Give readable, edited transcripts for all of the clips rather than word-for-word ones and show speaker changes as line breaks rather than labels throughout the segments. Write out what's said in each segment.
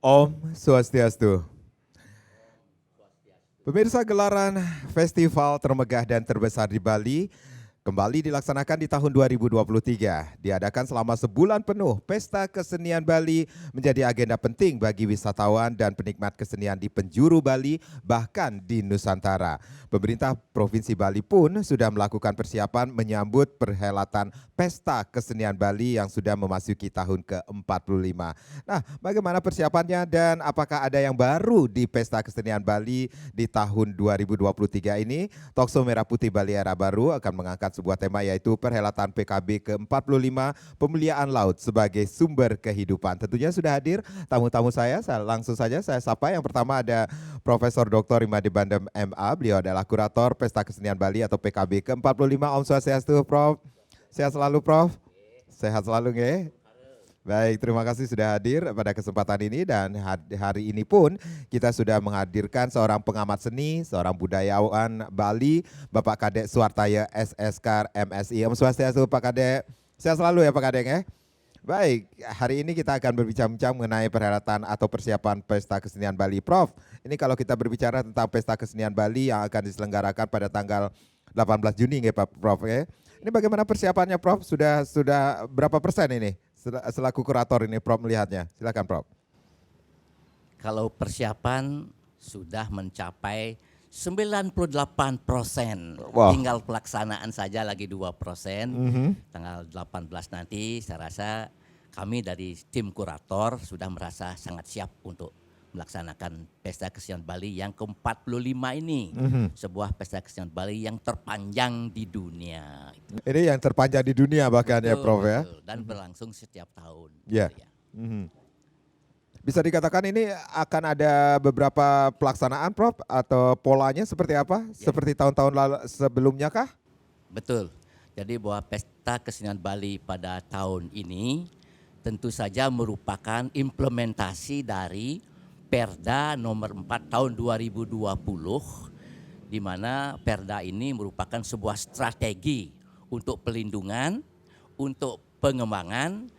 Om Swastiastu. Pemirsa, gelaran festival termegah dan terbesar di Bali kembali dilaksanakan di tahun 2023. Diadakan selama sebulan penuh, Pesta Kesenian Bali menjadi agenda penting bagi wisatawan dan penikmat kesenian di penjuru Bali, bahkan di Nusantara. Pemerintah Provinsi Bali pun sudah melakukan persiapan menyambut perhelatan Pesta Kesenian Bali yang sudah memasuki tahun ke-45. Nah, bagaimana persiapannya dan apakah ada yang baru di Pesta Kesenian Bali di tahun 2023 ini? Talkshow Merah Putih Bali Era Baru akan mengangkat sebuah tema, yaitu perhelatan PKB ke-45 Pemuliaan Laut sebagai sumber kehidupan. Tentunya sudah hadir tamu-tamu saya langsung saja saya sapa. Yang pertama ada Profesor Dr. Imade Bandem MA, beliau adalah kurator Pesta Kesenian Bali atau PKB ke-45. Om Swastiastu, Prof. Sehat selalu, Prof. Sehat selalu, nggih. Baik, terima kasih sudah hadir pada kesempatan ini, dan hari ini pun kita sudah menghadirkan seorang pengamat seni, seorang budayawan Bali, Bapak Kadek Suartaya SSK MSI. Om Swastiastu, Pak Kadek. Sehat selalu ya Pak Kadek ya. Baik, hari ini kita akan berbincang-bincang mengenai perhelatan atau persiapan Pesta Kesenian Bali. Prof, ini kalau kita berbicara tentang Pesta Kesenian Bali yang akan diselenggarakan pada tanggal 18 Juni ya Pak Prof ya. Ini bagaimana persiapannya Prof? Sudah berapa persen ini? Selaku kurator ini Prof melihatnya. Silakan Prof.
Kalau persiapan sudah mencapai 98%.
Wah.
Tinggal pelaksanaan saja lagi 2%. Tanggal 18 nanti saya rasa kami dari tim kurator sudah merasa sangat siap untuk melaksanakan Pesta Kesenian Bali yang ke-45 ini. Sebuah Pesta Kesenian Bali yang terpanjang di dunia.
Ini yang terpanjang di dunia bahkan ya Prof ya.
Dan berlangsung setiap tahun.
Ya.
Gitu ya.
Bisa dikatakan ini akan ada beberapa pelaksanaan Prof, atau polanya seperti apa?
Ya.
Seperti tahun-tahun lalu sebelumnya kah?
Betul. Jadi bahwa Pesta Kesenian Bali pada tahun ini tentu saja merupakan implementasi dari Perda nomor 4 tahun 2020, di mana Perda ini merupakan sebuah strategi untuk pelindungan, untuk pengembangan,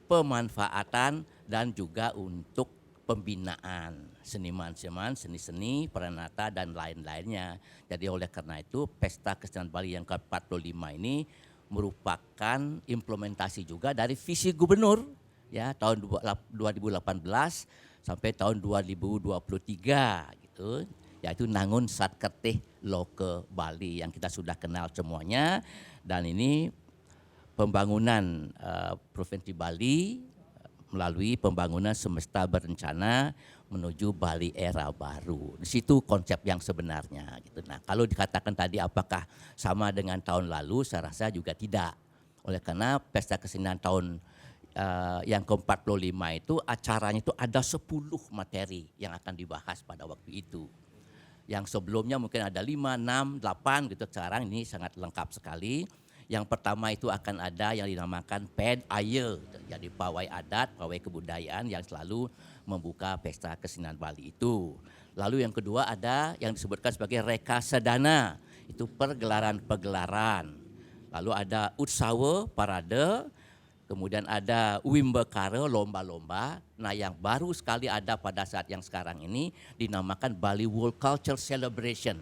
pemanfaatan, dan juga untuk pembinaan seniman-seniman, seni-seni, peranata, dan lain-lainnya. Jadi oleh karena itu Pesta Kesenian Bali yang ke-45 ini merupakan implementasi juga dari visi gubernur ya tahun 2018 sampai tahun 2023 gitu, yaitu Nangun Satkertih Loke Bali yang kita sudah kenal semuanya. Dan ini pembangunan Provinsi Bali melalui pembangunan semesta berencana menuju Bali Era Baru. Di situ konsep yang sebenarnya gitu. Nah, kalau dikatakan tadi apakah sama dengan tahun lalu, saya rasa juga tidak. Oleh karena Pesta Kesenian tahun yang ke-45 itu acaranya itu ada 10 materi yang akan dibahas pada waktu itu. Yang sebelumnya mungkin ada 5, 6, 8 gitu, sekarang ini sangat lengkap sekali. Yang pertama itu akan ada yang dinamakan Ped Aye, jadi pawai adat, pawai kebudayaan yang selalu membuka Pesta Kesenian Bali itu. Lalu yang kedua ada yang disebutkan sebagai Reka Sedana, itu pergelaran-pergelaran. Lalu ada Utsawa, parade. Kemudian ada Wimbekare, lomba-lomba. Nah, yang baru sekali ada pada saat yang sekarang ini dinamakan Bali World Culture Celebration.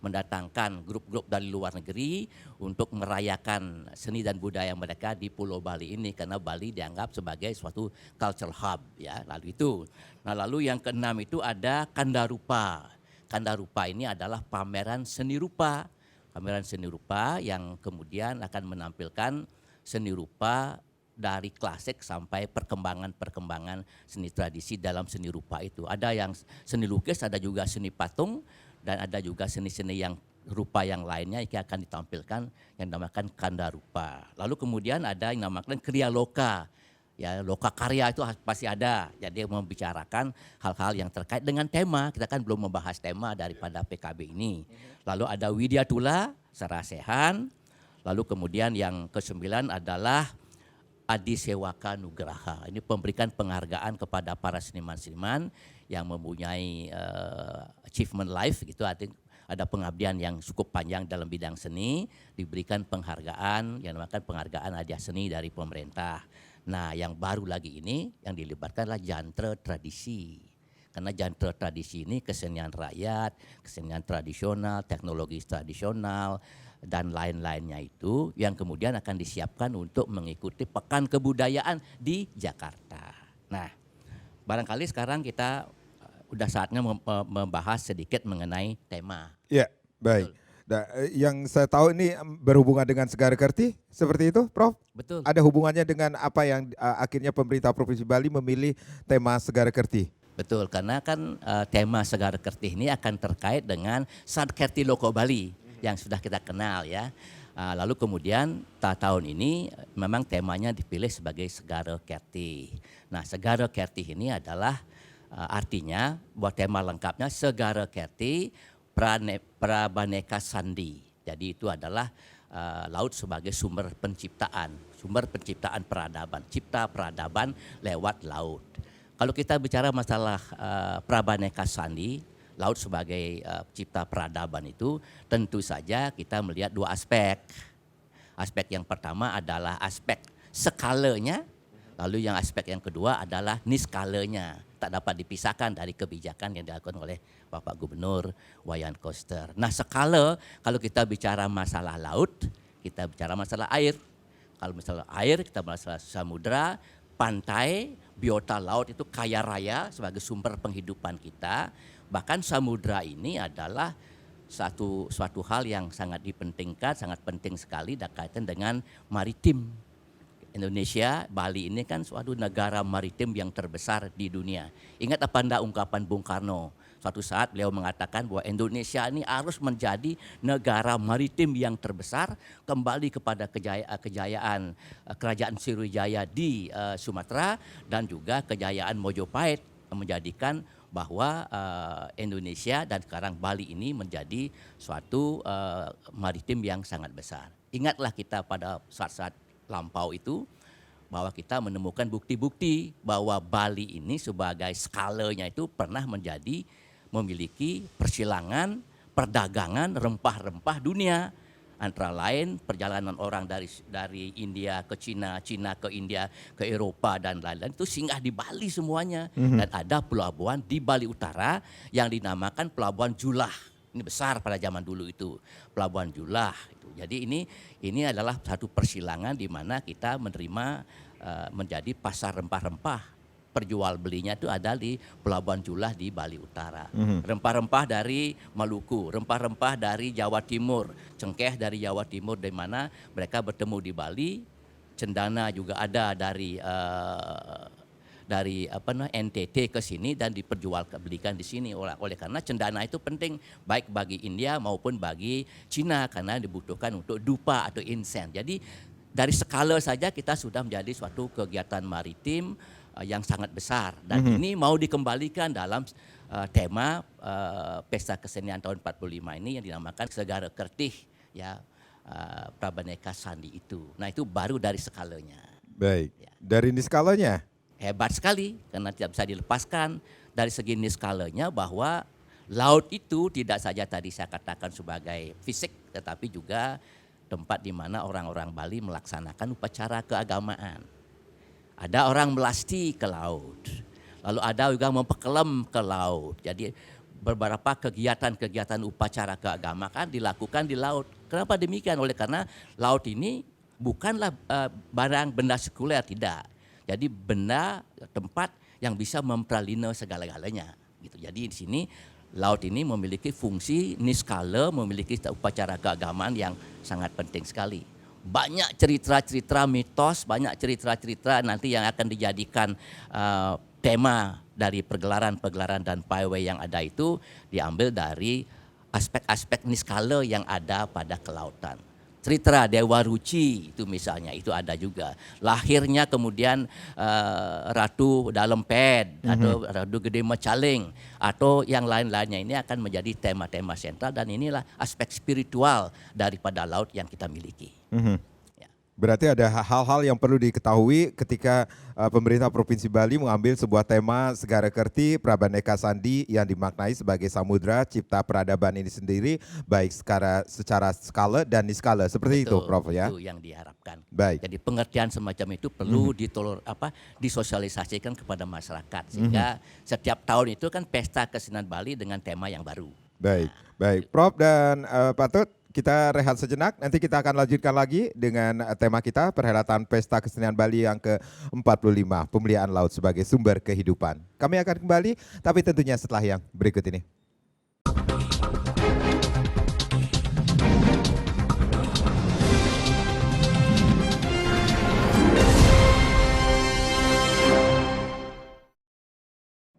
Mendatangkan grup-grup dari luar negeri untuk merayakan seni dan budaya mereka di Pulau Bali ini, karena Bali dianggap sebagai suatu culture hub ya. Lalu itu. Nah, lalu yang keenam itu ada Kandarupa. Kandarupa ini adalah pameran seni rupa. Pameran seni rupa yang kemudian akan menampilkan seni rupa dari klasik sampai perkembangan seni tradisi dalam seni rupa itu. Ada yang seni lukis, ada juga seni patung, dan ada juga seni-seni yang rupa yang lainnya yang akan ditampilkan yang dinamakan Kandarupa. Lalu kemudian ada yang dinamakan Kriya Loka. Ya, loka karya itu pasti ada. Jadi membicarakan hal-hal yang terkait dengan tema. Kita kan belum membahas tema daripada PKB ini. Lalu ada Widya Tula, Sarasehan. Lalu kemudian yang ke-9 adalah Adi Sewaka Nugraha. Ini memberikan penghargaan kepada para seniman-seniman yang mempunyai achievement life gitu, artinya ada pengabdian yang cukup panjang dalam bidang seni, diberikan penghargaan yang dinamakan penghargaan hadiah seni dari pemerintah. Nah, yang baru lagi ini yang dilibatkan adalah jantre tradisi. Karena jantre tradisi ini kesenian rakyat, kesenian tradisional, teknologi tradisional, dan lain-lainnya itu yang kemudian akan disiapkan untuk mengikuti Pekan Kebudayaan di Jakarta. Nah, barangkali sekarang kita udah saatnya membahas sedikit mengenai tema.
Ya, baik.
Betul.
Nah, yang saya tahu ini berhubungan dengan Segara Kerti, seperti itu, Prof?
Betul.
Ada hubungannya dengan apa yang akhirnya pemerintah Provinsi Bali memilih tema Segara Kerti?
Betul, karena kan tema Segara Kerti ini akan terkait dengan Sadkerti Loko Bali yang sudah kita kenal ya. Lalu kemudian tahun ini memang temanya dipilih sebagai Segara Kerti. Nah, Segara Kerti ini adalah artinya buat tema lengkapnya Segara Kerti Prabaneka Sandi. Jadi itu adalah laut sebagai sumber penciptaan peradaban, cipta peradaban lewat laut. Kalau kita bicara masalah Prabaneka Sandi, laut sebagai cipta peradaban itu tentu saja kita melihat dua aspek. Aspek yang pertama adalah aspek skalanya, lalu yang aspek yang kedua adalah niskalanya. Tak dapat dipisahkan dari kebijakan yang dilakukan oleh Bapak Gubernur Wayan Koster. Nah, skala kalau kita bicara masalah laut, kita bicara masalah air. Kalau masalah air, kita masalah samudra, pantai, biota laut itu kaya raya sebagai sumber penghidupan kita. Bahkan samudra ini adalah suatu hal yang sangat dipentingkan, sangat penting sekali berkaitan dengan maritim. Indonesia, Bali ini kan suatu negara maritim yang terbesar di dunia. Ingat apa enggak ungkapan Bung Karno? Suatu saat beliau mengatakan bahwa Indonesia ini harus menjadi negara maritim yang terbesar, kembali kepada kejayaan Kerajaan Sriwijaya di Sumatera dan juga kejayaan Mojopahit, menjadikan bahwa Indonesia dan sekarang Bali ini menjadi suatu maritim yang sangat besar. Ingatlah kita pada saat-saat lampau itu bahwa kita menemukan bukti-bukti bahwa Bali ini sebagai skalanya itu pernah memiliki persilangan, perdagangan rempah-rempah dunia. Antara lain perjalanan orang dari India ke Cina, Cina ke India, ke Eropa dan lain-lain itu singgah di Bali semuanya. Dan ada pelabuhan di Bali Utara yang dinamakan Pelabuhan Julah. Ini besar pada zaman dulu itu, Pelabuhan Julah. Jadi ini adalah satu persilangan di mana kita menerima menjadi pasar rempah-rempah. Perjual belinya itu ada di Pelabuhan Julah di Bali Utara. Rempah-rempah dari Maluku, rempah-rempah dari Jawa Timur, cengkeh dari Jawa Timur, di mana mereka bertemu di Bali. Cendana juga ada dari NTT ke sini dan diperjualbelikan di sini. Oleh karena cendana itu penting baik bagi India maupun bagi Cina karena dibutuhkan untuk dupa atau insen. Jadi dari skala saja kita sudah menjadi suatu kegiatan maritim yang sangat besar dan ini mau dikembalikan dalam tema Pesta Kesenian tahun 45 ini yang dinamakan Segara Kerti ya, Prabaneka Sandi itu. Nah, itu baru dari skalanya.
Baik.
Ya.
Dari niskalanya?
Hebat sekali karena tidak bisa dilepaskan dari segi niskalanya bahwa laut itu tidak saja tadi saya katakan sebagai fisik tetapi juga tempat di mana orang-orang Bali melaksanakan upacara keagamaan. Ada orang melasti ke laut, lalu ada juga mempekelem ke laut. Jadi beberapa kegiatan-kegiatan upacara keagamaan dilakukan di laut. Kenapa demikian? Oleh karena laut ini bukanlah benda sekuler, tidak. Jadi benda tempat yang bisa mempralina segala-galanya gitu. Jadi di sini laut ini memiliki fungsi niskala, memiliki upacara keagamaan yang sangat penting sekali. Banyak cerita-cerita mitos, banyak cerita-cerita nanti yang akan dijadikan tema dari pergelaran-pergelaran dan pawai yang ada itu diambil dari aspek-aspek niskala yang ada pada kelautan. Cerita Dewa Ruci itu misalnya, itu ada juga. Lahirnya kemudian Ratu Dalemped atau Ratu Gede Mecaling atau yang lain-lainnya ini akan menjadi tema-tema sentral dan inilah aspek spiritual daripada laut yang kita miliki.
Mhm.
Ya.
Berarti ada hal-hal yang perlu diketahui ketika pemerintah Provinsi Bali mengambil sebuah tema Segara Kerti Prabandeka Sandi yang dimaknai sebagai samudra cipta peradaban ini sendiri, baik secara skala dan niskala, seperti itu Prof ya?
Itu yang diharapkan.
Baik.
Jadi pengertian semacam itu perlu disosialisasikan kepada masyarakat sehingga setiap tahun itu kan pesta kesenian Bali dengan tema yang baru.
Baik, baik. Prof dan Pak Tut, kita rehat sejenak, nanti kita akan lanjutkan lagi dengan tema kita, perhelatan Pesta Kesenian Bali yang ke-45, Pemuliaan Laut sebagai Sumber Kehidupan. Kami akan kembali, tapi tentunya setelah yang berikut ini.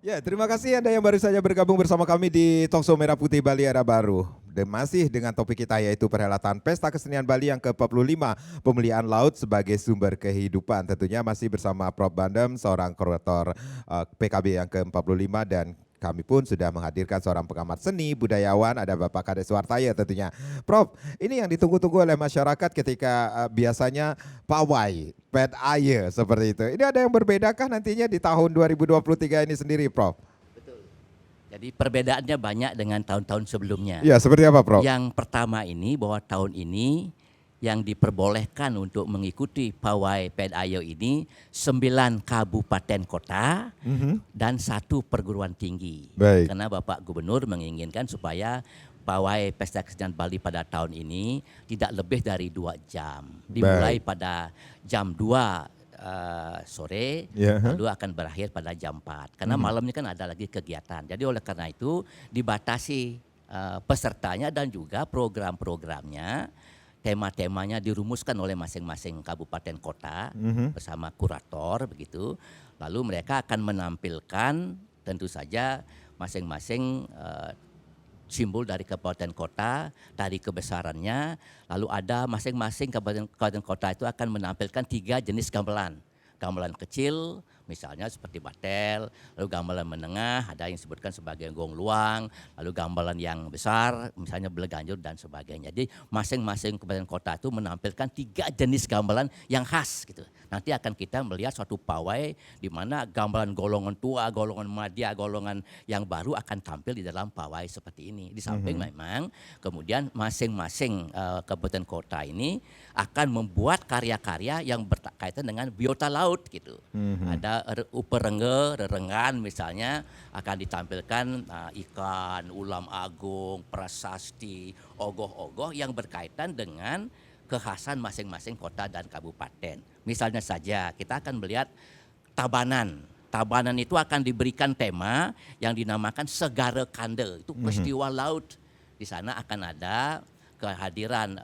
Ya, terima kasih Anda yang baru saja bergabung bersama kami di Talkshow Merah Putih Bali Era Baru. Dan masih dengan topik kita yaitu perhelatan Pesta Kesenian Bali yang ke-45, Pemuliaan Laut sebagai Sumber Kehidupan. Tentunya masih bersama Prof Bandem, seorang kurator PKB yang ke-45, dan kami pun sudah menghadirkan seorang pengamat seni, budayawan, ada Bapak Kades Wartaya tentunya. Prof, ini yang ditunggu-tunggu oleh masyarakat ketika biasanya pawai, ped aye seperti itu. Ini ada yang berbedakah nantinya di tahun 2023 ini sendiri, Prof?
Betul. Jadi perbedaannya banyak dengan tahun-tahun sebelumnya.
Iya, seperti apa, Prof?
Yang pertama ini bahwa tahun ini yang diperbolehkan untuk mengikuti pawai Pedayo ini 9 kabupaten kota dan 1 perguruan tinggi.
Baik.
Karena Bapak Gubernur menginginkan supaya pawai Pesta Kesenian Bali pada tahun ini tidak lebih dari 2 jam. Dimulai pada jam 2 sore, lalu akan berakhir pada jam 4. Karena malamnya kan ada lagi kegiatan. Jadi oleh karena itu dibatasi pesertanya dan juga program-programnya. Tema-temanya dirumuskan oleh masing-masing kabupaten kota bersama kurator begitu. Lalu mereka akan menampilkan tentu saja masing-masing simbol dari kabupaten kota, dari kebesarannya. Lalu ada masing-masing kabupaten kota itu akan menampilkan 3 jenis gamelan. Gamelan kecil misalnya seperti batel, lalu gamelan menengah ada yang disebutkan sebagai gong luang, lalu gamelan yang besar misalnya beleganjur dan sebagainya. Jadi masing-masing kabupaten kota itu menampilkan 3 jenis gamelan yang khas gitu. Nanti akan kita melihat suatu pawai di mana gamelan golongan tua, golongan madya, golongan yang baru akan tampil di dalam pawai seperti ini. Di samping memang kemudian masing-masing kabupaten kota ini akan membuat karya-karya yang berkaitan dengan biota laut gitu. Ada uperengge, rerengan misalnya akan ditampilkan ikan, ulam agung, prasasti, ogoh-ogoh yang berkaitan dengan kekhasan masing-masing kota dan kabupaten. Misalnya saja kita akan melihat Tabanan. Tabanan itu akan diberikan tema yang dinamakan Segara Kande, itu peristiwa laut. Di sana akan ada kehadiran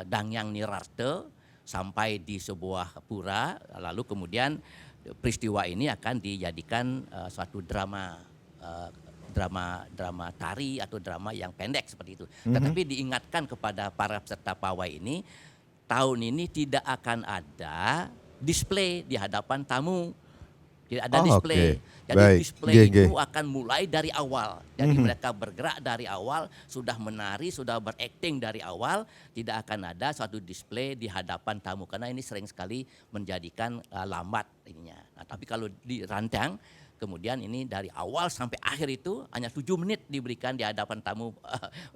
Dangyang Nirarte sampai di sebuah pura, lalu kemudian peristiwa ini akan dijadikan suatu drama tari atau drama yang pendek seperti itu. Tetapi diingatkan kepada para peserta pawai ini, tahun ini tidak akan ada display di hadapan tamu. Tidak ada display. Jadi display itu akan mulai dari awal. Jadi mereka bergerak dari awal, sudah menari, sudah berakting dari awal. Tidak akan ada suatu display di hadapan tamu. Karena ini sering sekali menjadikan lambat ininya. Nah, tapi kalau dirancang, kemudian ini dari awal sampai akhir itu hanya 7 menit diberikan di hadapan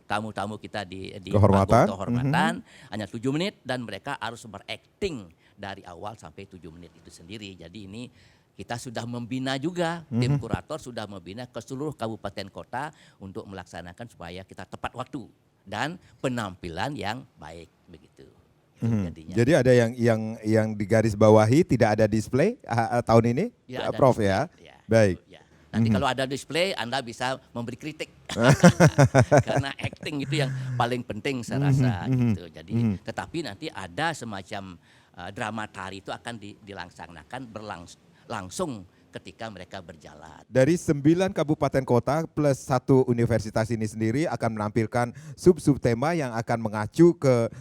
tamu-tamu kita di kehormatan. Hanya 7 menit dan mereka harus berakting dari awal sampai 7 menit itu sendiri. Jadi ini kita sudah membina juga, tim kurator sudah membina ke seluruh kabupaten kota untuk melaksanakan supaya kita tepat waktu dan penampilan yang baik begitu.
Jadi ada yang digaris bawahi tidak ada display tahun ini, ya, Prof display, ya. Baik. Ya.
Nanti kalau ada display Anda bisa memberi kritik karena acting itu yang paling penting saya rasa gitu. Jadi tetapi nanti ada semacam drama tari itu akan dilaksanakan langsung ketika mereka berjalan.
Dari 9 kabupaten kota plus 1 universitas ini sendiri akan menampilkan sub-sub tema yang akan mengacu ke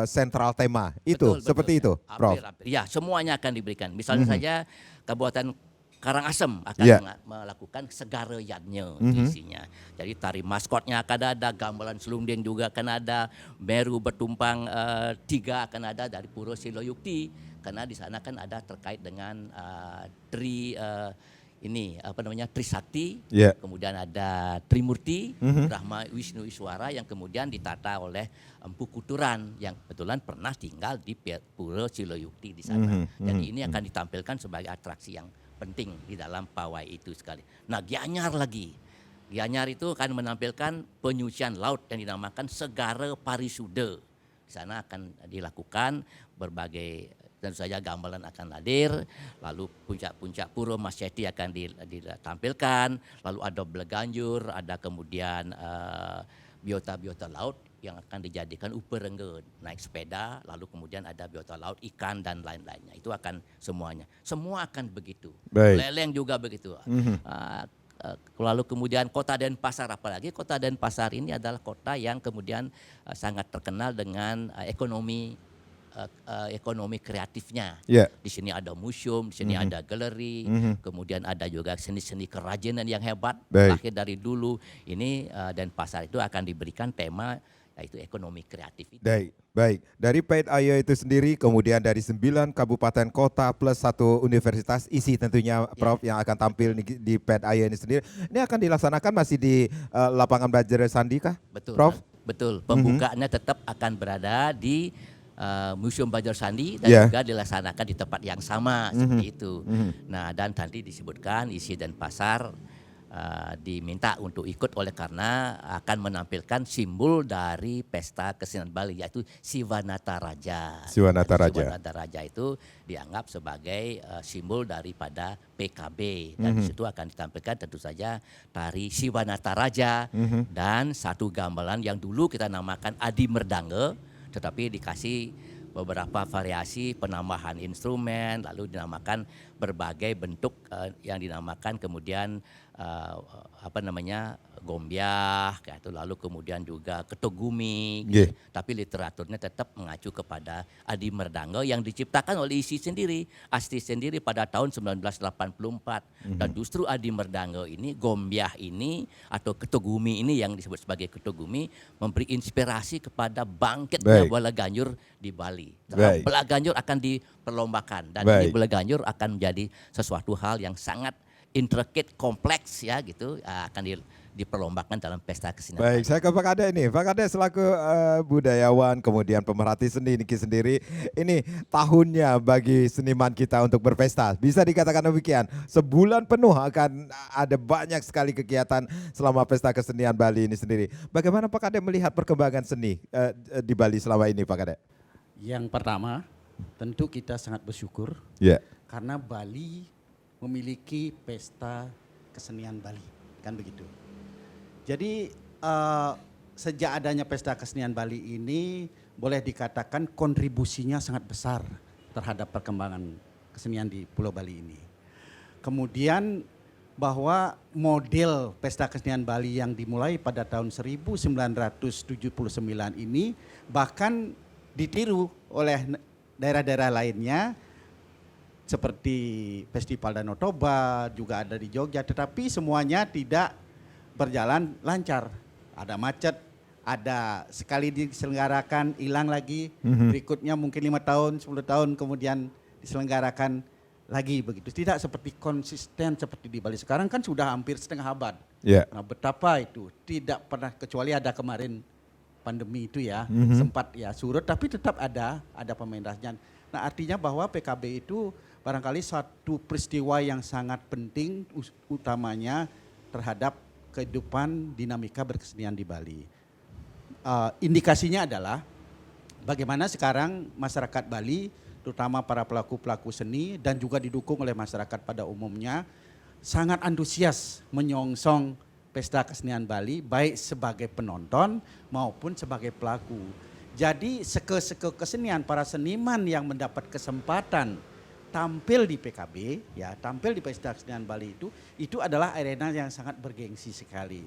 sentral tema. Itu
betul,
seperti itu, Prof.
Ya, semuanya akan diberikan. Misalnya saja Kabupaten Karangasem akan melakukan segarayannya isinya. Jadi tari maskotnya akan ada, gamelan selunding juga akan ada, Meru bertumpang 3 akan ada dari Pura Siloyukti, karena di sana kan ada terkait dengan Trisakti, kemudian ada Trimurti, Brahma Wisnu Iswara yang kemudian ditata oleh Empu Kuturan yang kebetulan pernah tinggal di Pura Siloyukti di sana. Jadi ini akan ditampilkan sebagai atraksi yang penting di dalam pawai itu sekali. Nah, Gianyar lagi. Gianyar itu akan menampilkan penyucian laut yang dinamakan Segara Parisuda. Di sana akan dilakukan berbagai, tentu saja gamelan akan hadir, lalu puncak-puncak Pura Masyeti akan ditampilkan, lalu ada Beleganjur, ada kemudian biota-biota laut yang akan dijadikan uperengge, naik sepeda, lalu kemudian ada biota laut, ikan dan lain-lainnya. Itu akan semuanya. Semua akan begitu. Leleng juga begitu. Lalu kemudian Kota Denpasar, apalagi Kota Denpasar ini adalah kota yang kemudian sangat terkenal dengan ekonomi kreatifnya. Di sini ada museum, di sini ada galeri, kemudian ada juga seni-seni kerajinan yang hebat lahir dari dulu. Ini Denpasar itu akan diberikan tema yaitu ekonomi kreatif.
Baik. Dari Pait Ayo itu sendiri, kemudian dari 9 kabupaten kota plus 1 universitas, isi tentunya Prof yang akan tampil di Pait Ayo ini sendiri. Ini akan dilaksanakan masih di lapangan Badjara Sandi kah?
Betul,
Prof?
Betul. Pembukaannya tetap akan berada di Museum Badjara Sandi dan juga dilaksanakan di tempat yang sama seperti itu. Nah, dan tadi disebutkan isi Denpasar diminta untuk ikut oleh karena akan menampilkan simbol dari pesta kesenian Bali yaitu Siwanata Raja.
Siwanata
Raja itu dianggap sebagai simbol daripada PKB dan di situ akan ditampilkan tentu saja tari Siwanata Raja dan satu gamelan yang dulu kita namakan Adi Merdange, tetapi dikasih beberapa variasi penambahan instrumen, lalu dinamakan berbagai bentuk yang dinamakan kemudian gombyah, kayak itu, lalu kemudian juga ketogumi, gitu. Tapi literaturnya tetap mengacu kepada Adi Merdange yang diciptakan oleh Asti sendiri pada tahun 1984 dan justru Adi Merdange ini, gombyah ini atau ketogumi ini yang disebut sebagai ketogumi memberi inspirasi kepada bangkitnya Balaganjur di Bali. Balaganjur akan diperlombakan dan ini Balaganjur akan menjadi sesuatu hal yang sangat intricate, kompleks ya gitu, akan diperlombakan dalam pesta kesenian.
Baik, saya ke Pak Kade ini. Pak Kade selaku budayawan, kemudian pemerhati seni Niki sendiri, ini tahunnya bagi seniman kita untuk berpesta. Bisa dikatakan demikian, sebulan penuh akan ada banyak sekali kegiatan selama pesta kesenian Bali ini sendiri. Bagaimana Pak Kade melihat perkembangan seni di Bali selama ini, Pak Kade?
Yang pertama, tentu kita sangat bersyukur karena Bali memiliki pesta kesenian Bali, kan begitu. Jadi sejak adanya pesta kesenian Bali ini boleh dikatakan kontribusinya sangat besar terhadap perkembangan kesenian di Pulau Bali ini. Kemudian bahwa model pesta kesenian Bali yang dimulai pada tahun 1979 ini bahkan ditiru oleh daerah-daerah lainnya, seperti Festival Danau Toba juga ada di Jogja, tetapi semuanya tidak berjalan lancar. Ada macet, ada sekali diselenggarakan hilang lagi, berikutnya mungkin 5 tahun, 10 tahun kemudian diselenggarakan lagi begitu. Tidak seperti konsisten seperti di Bali sekarang kan sudah hampir setengah abad. Nah, betapa itu tidak pernah, kecuali ada kemarin pandemi itu ya, sempat ya surut, tapi tetap ada pementasan. Nah, artinya bahwa PKB itu barangkali satu peristiwa yang sangat penting utamanya terhadap kehidupan dinamika berkesenian di Bali. Indikasinya adalah bagaimana sekarang masyarakat Bali, terutama para pelaku-pelaku seni dan juga didukung oleh masyarakat pada umumnya, sangat antusias menyongsong pesta kesenian Bali baik sebagai penonton maupun sebagai pelaku. Jadi seke-seke kesenian, para seniman yang mendapat kesempatan tampil di PKB, ya tampil di pesta kesenian Bali itu adalah arena yang sangat bergengsi sekali.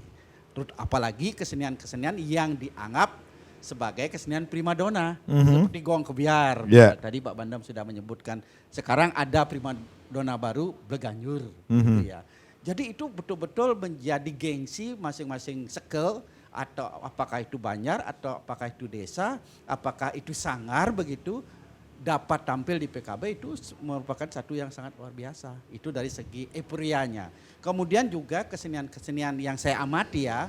Terus apalagi kesenian-kesenian yang dianggap sebagai kesenian primadona, seperti gong kebiar. Tadi Pak Bandam sudah menyebutkan, sekarang ada primadona Dona Baru Bleganjur gitu ya. Jadi itu betul-betul menjadi gengsi masing-masing sekel, atau apakah itu Banjar atau apakah itu desa, apakah itu Sanggar begitu, dapat tampil di PKB itu merupakan satu yang sangat luar biasa. Itu dari segi euforianya. Kemudian juga kesenian-kesenian yang saya amati ya,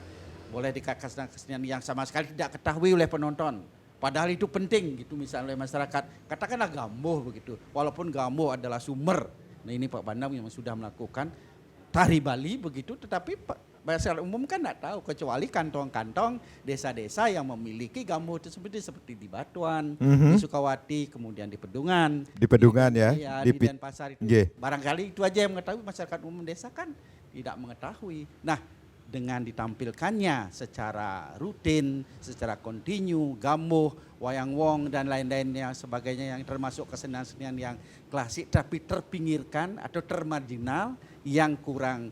boleh dikatakan kesenian yang sama sekali tidak ketahui oleh penonton. Padahal itu penting gitu misalnya oleh masyarakat. Katakanlah Gambuh begitu. Walaupun Gambuh adalah sumber. Nah ini Pak Bandam yang sudah melakukan tari Bali begitu, tetapi masyarakat umum kan tidak tahu, kecuali kantong-kantong desa-desa yang memiliki Gambuh tersebut seperti di Batuan, di Sukawati, kemudian di Pedungan.
Di Pedungan
Di Denpasar itu. Barangkali itu aja yang mengetahui, masyarakat umum desa kan tidak mengetahui. Nah, dengan ditampilkannya secara rutin, secara kontinu, Gambuh, Wayang Wong dan lain-lainnya sebagainya yang termasuk kesenian-kesenian yang klasik tapi terpinggirkan atau termarginal yang kurang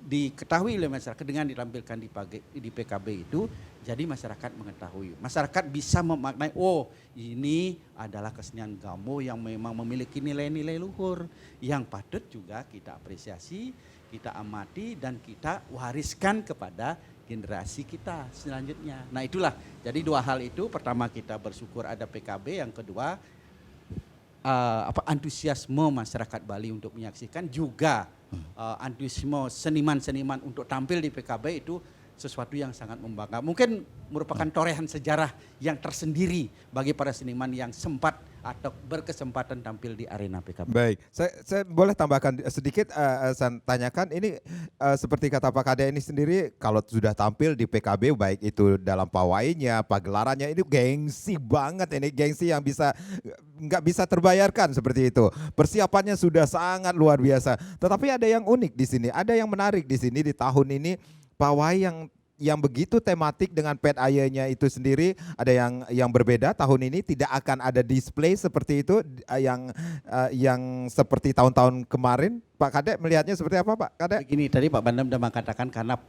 diketahui oleh masyarakat, dengan ditampilkan di PKB itu, jadi masyarakat mengetahui. Masyarakat bisa memaknai, oh ini adalah kesenian Gambuh yang memang memiliki nilai-nilai luhur yang patut juga kita apresiasi, kita amati dan kita wariskan kepada generasi kita selanjutnya. Nah itulah, jadi dua hal itu, pertama kita bersyukur ada PKB, yang kedua antusiasme masyarakat Bali untuk menyaksikan, juga antusiasme seniman-seniman untuk tampil di PKB itu sesuatu yang sangat membanggakan. Mungkin merupakan torehan sejarah yang tersendiri bagi para seniman yang sempat atau berkesempatan tampil di arena PKB.
Baik, saya boleh tambahkan sedikit, saya tanyakan ini seperti kata Pak Kade ini sendiri, kalau sudah tampil di PKB baik itu dalam pawainya, pagelarannya, ini gengsi banget, ini gengsi yang nggak bisa terbayarkan seperti itu. Persiapannya sudah sangat luar biasa. Tetapi ada yang unik di sini, ada yang menarik di sini di tahun ini. Pawai yang begitu tematik dengan pet ayahnya itu sendiri, ada yang berbeda tahun ini, tidak akan ada display seperti itu yang seperti tahun-tahun kemarin. Pak Kade melihatnya seperti apa Pak Kade?
Begini, tadi Pak Bandam sudah mengatakan karena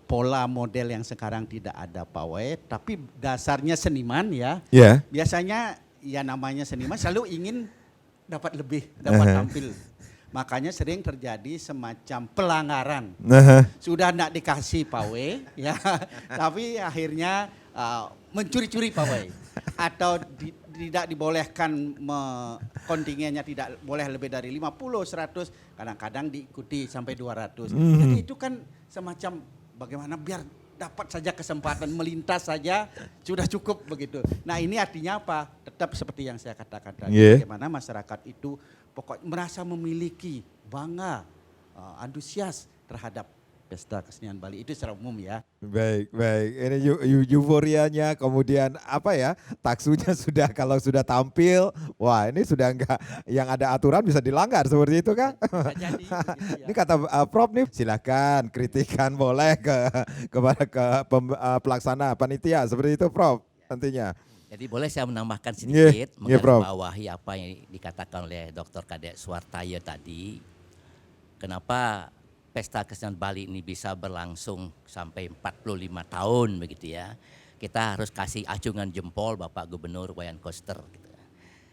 pola model yang sekarang tidak ada pawai, tapi dasarnya seniman ya.
Yeah.
Biasanya ya namanya seniman selalu ingin dapat lebih, dapat tampil. Makanya sering terjadi semacam pelanggaran. Sudah tidak dikasih pawai, ya, tapi akhirnya mencuri-curi pawai. Atau tidak dibolehkan, kontingennya tidak boleh lebih dari 50, 100, kadang-kadang diikuti sampai 200. Jadi itu kan semacam bagaimana biar dapat saja kesempatan melintas saja sudah cukup begitu. Nah ini artinya apa? Tetap seperti yang saya katakan tadi, bagaimana masyarakat itu pokoknya merasa memiliki, bangga, antusias terhadap pesta kesenian Bali itu secara umum ya.
Baik, baik. Ini euforianya, kemudian apa ya, taksunya sudah, kalau sudah tampil, wah ini sudah enggak, yang ada aturan bisa dilanggar seperti itu kan?
Jadi, ya.
Ini kata Prof nih, silakan kritikan boleh kepada pelaksana panitia seperti itu Prof nantinya.
Jadi boleh saya menambahkan sedikit, menggarisbawahi apa yang dikatakan oleh Dr. Kadek Suwartaya tadi. Kenapa Pesta Kesenian Bali ini bisa berlangsung sampai 45 tahun begitu ya. Kita harus kasih acungan jempol Bapak Gubernur Wayan Koster. Gitu.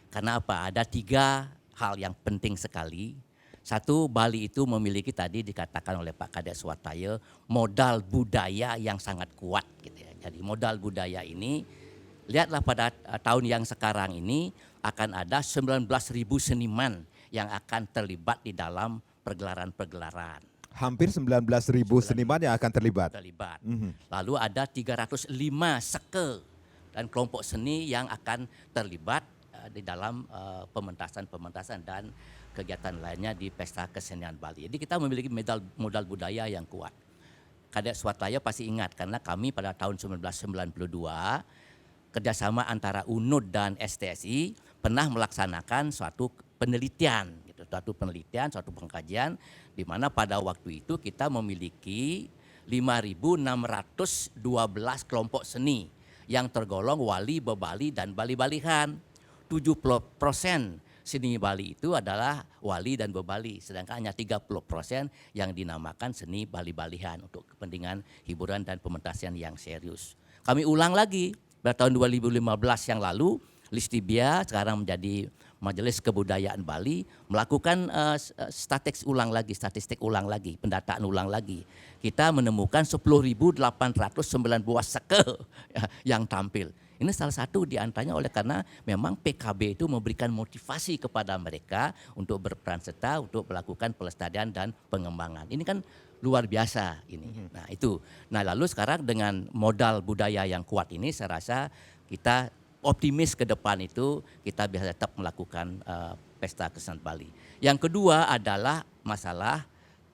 Karena apa? Ada 3 hal yang penting sekali. Satu, Bali itu memiliki tadi dikatakan oleh Pak Kadek Suwartaya modal budaya yang sangat kuat. Gitu ya. Jadi modal budaya ini, lihatlah pada tahun yang sekarang ini akan ada 19.000 seniman yang akan terlibat di dalam pergelaran-pergelaran.
Hampir 19.000 seniman yang akan terlibat.
Lalu ada 305 seke dan kelompok seni yang akan terlibat di dalam pementasan-pementasan dan kegiatan lainnya di Pesta Kesenian Bali. Jadi kita memiliki modal budaya yang kuat. Kadek Suwartaya pasti ingat karena kami pada tahun 1992 kerjasama antara UNUD dan STSI pernah melaksanakan suatu penelitian, suatu pengkajian, di mana pada waktu itu kita memiliki 5.612 kelompok seni yang tergolong wali, bebali, dan bali-balihan. 70% seni Bali itu adalah wali dan bebali, sedangkan hanya 30% yang dinamakan seni bali-balihan untuk kepentingan hiburan dan pementasan yang serius. Kami ulang lagi. Pada tahun 2015 yang lalu, Listibia sekarang menjadi Majelis Kebudayaan Bali melakukan statistik ulang lagi, pendataan ulang lagi. Kita menemukan 10.809 buah seke yang tampil. Ini salah satu di antaranya oleh karena memang PKB itu memberikan motivasi kepada mereka untuk berperan serta untuk melakukan pelestarian dan pengembangan. Ini kan luar biasa ini. Nah itu. Nah lalu sekarang dengan modal budaya yang kuat ini saya rasa kita optimis ke depan itu kita bisa tetap melakukan Pesta Kesenian Bali. Yang kedua adalah masalah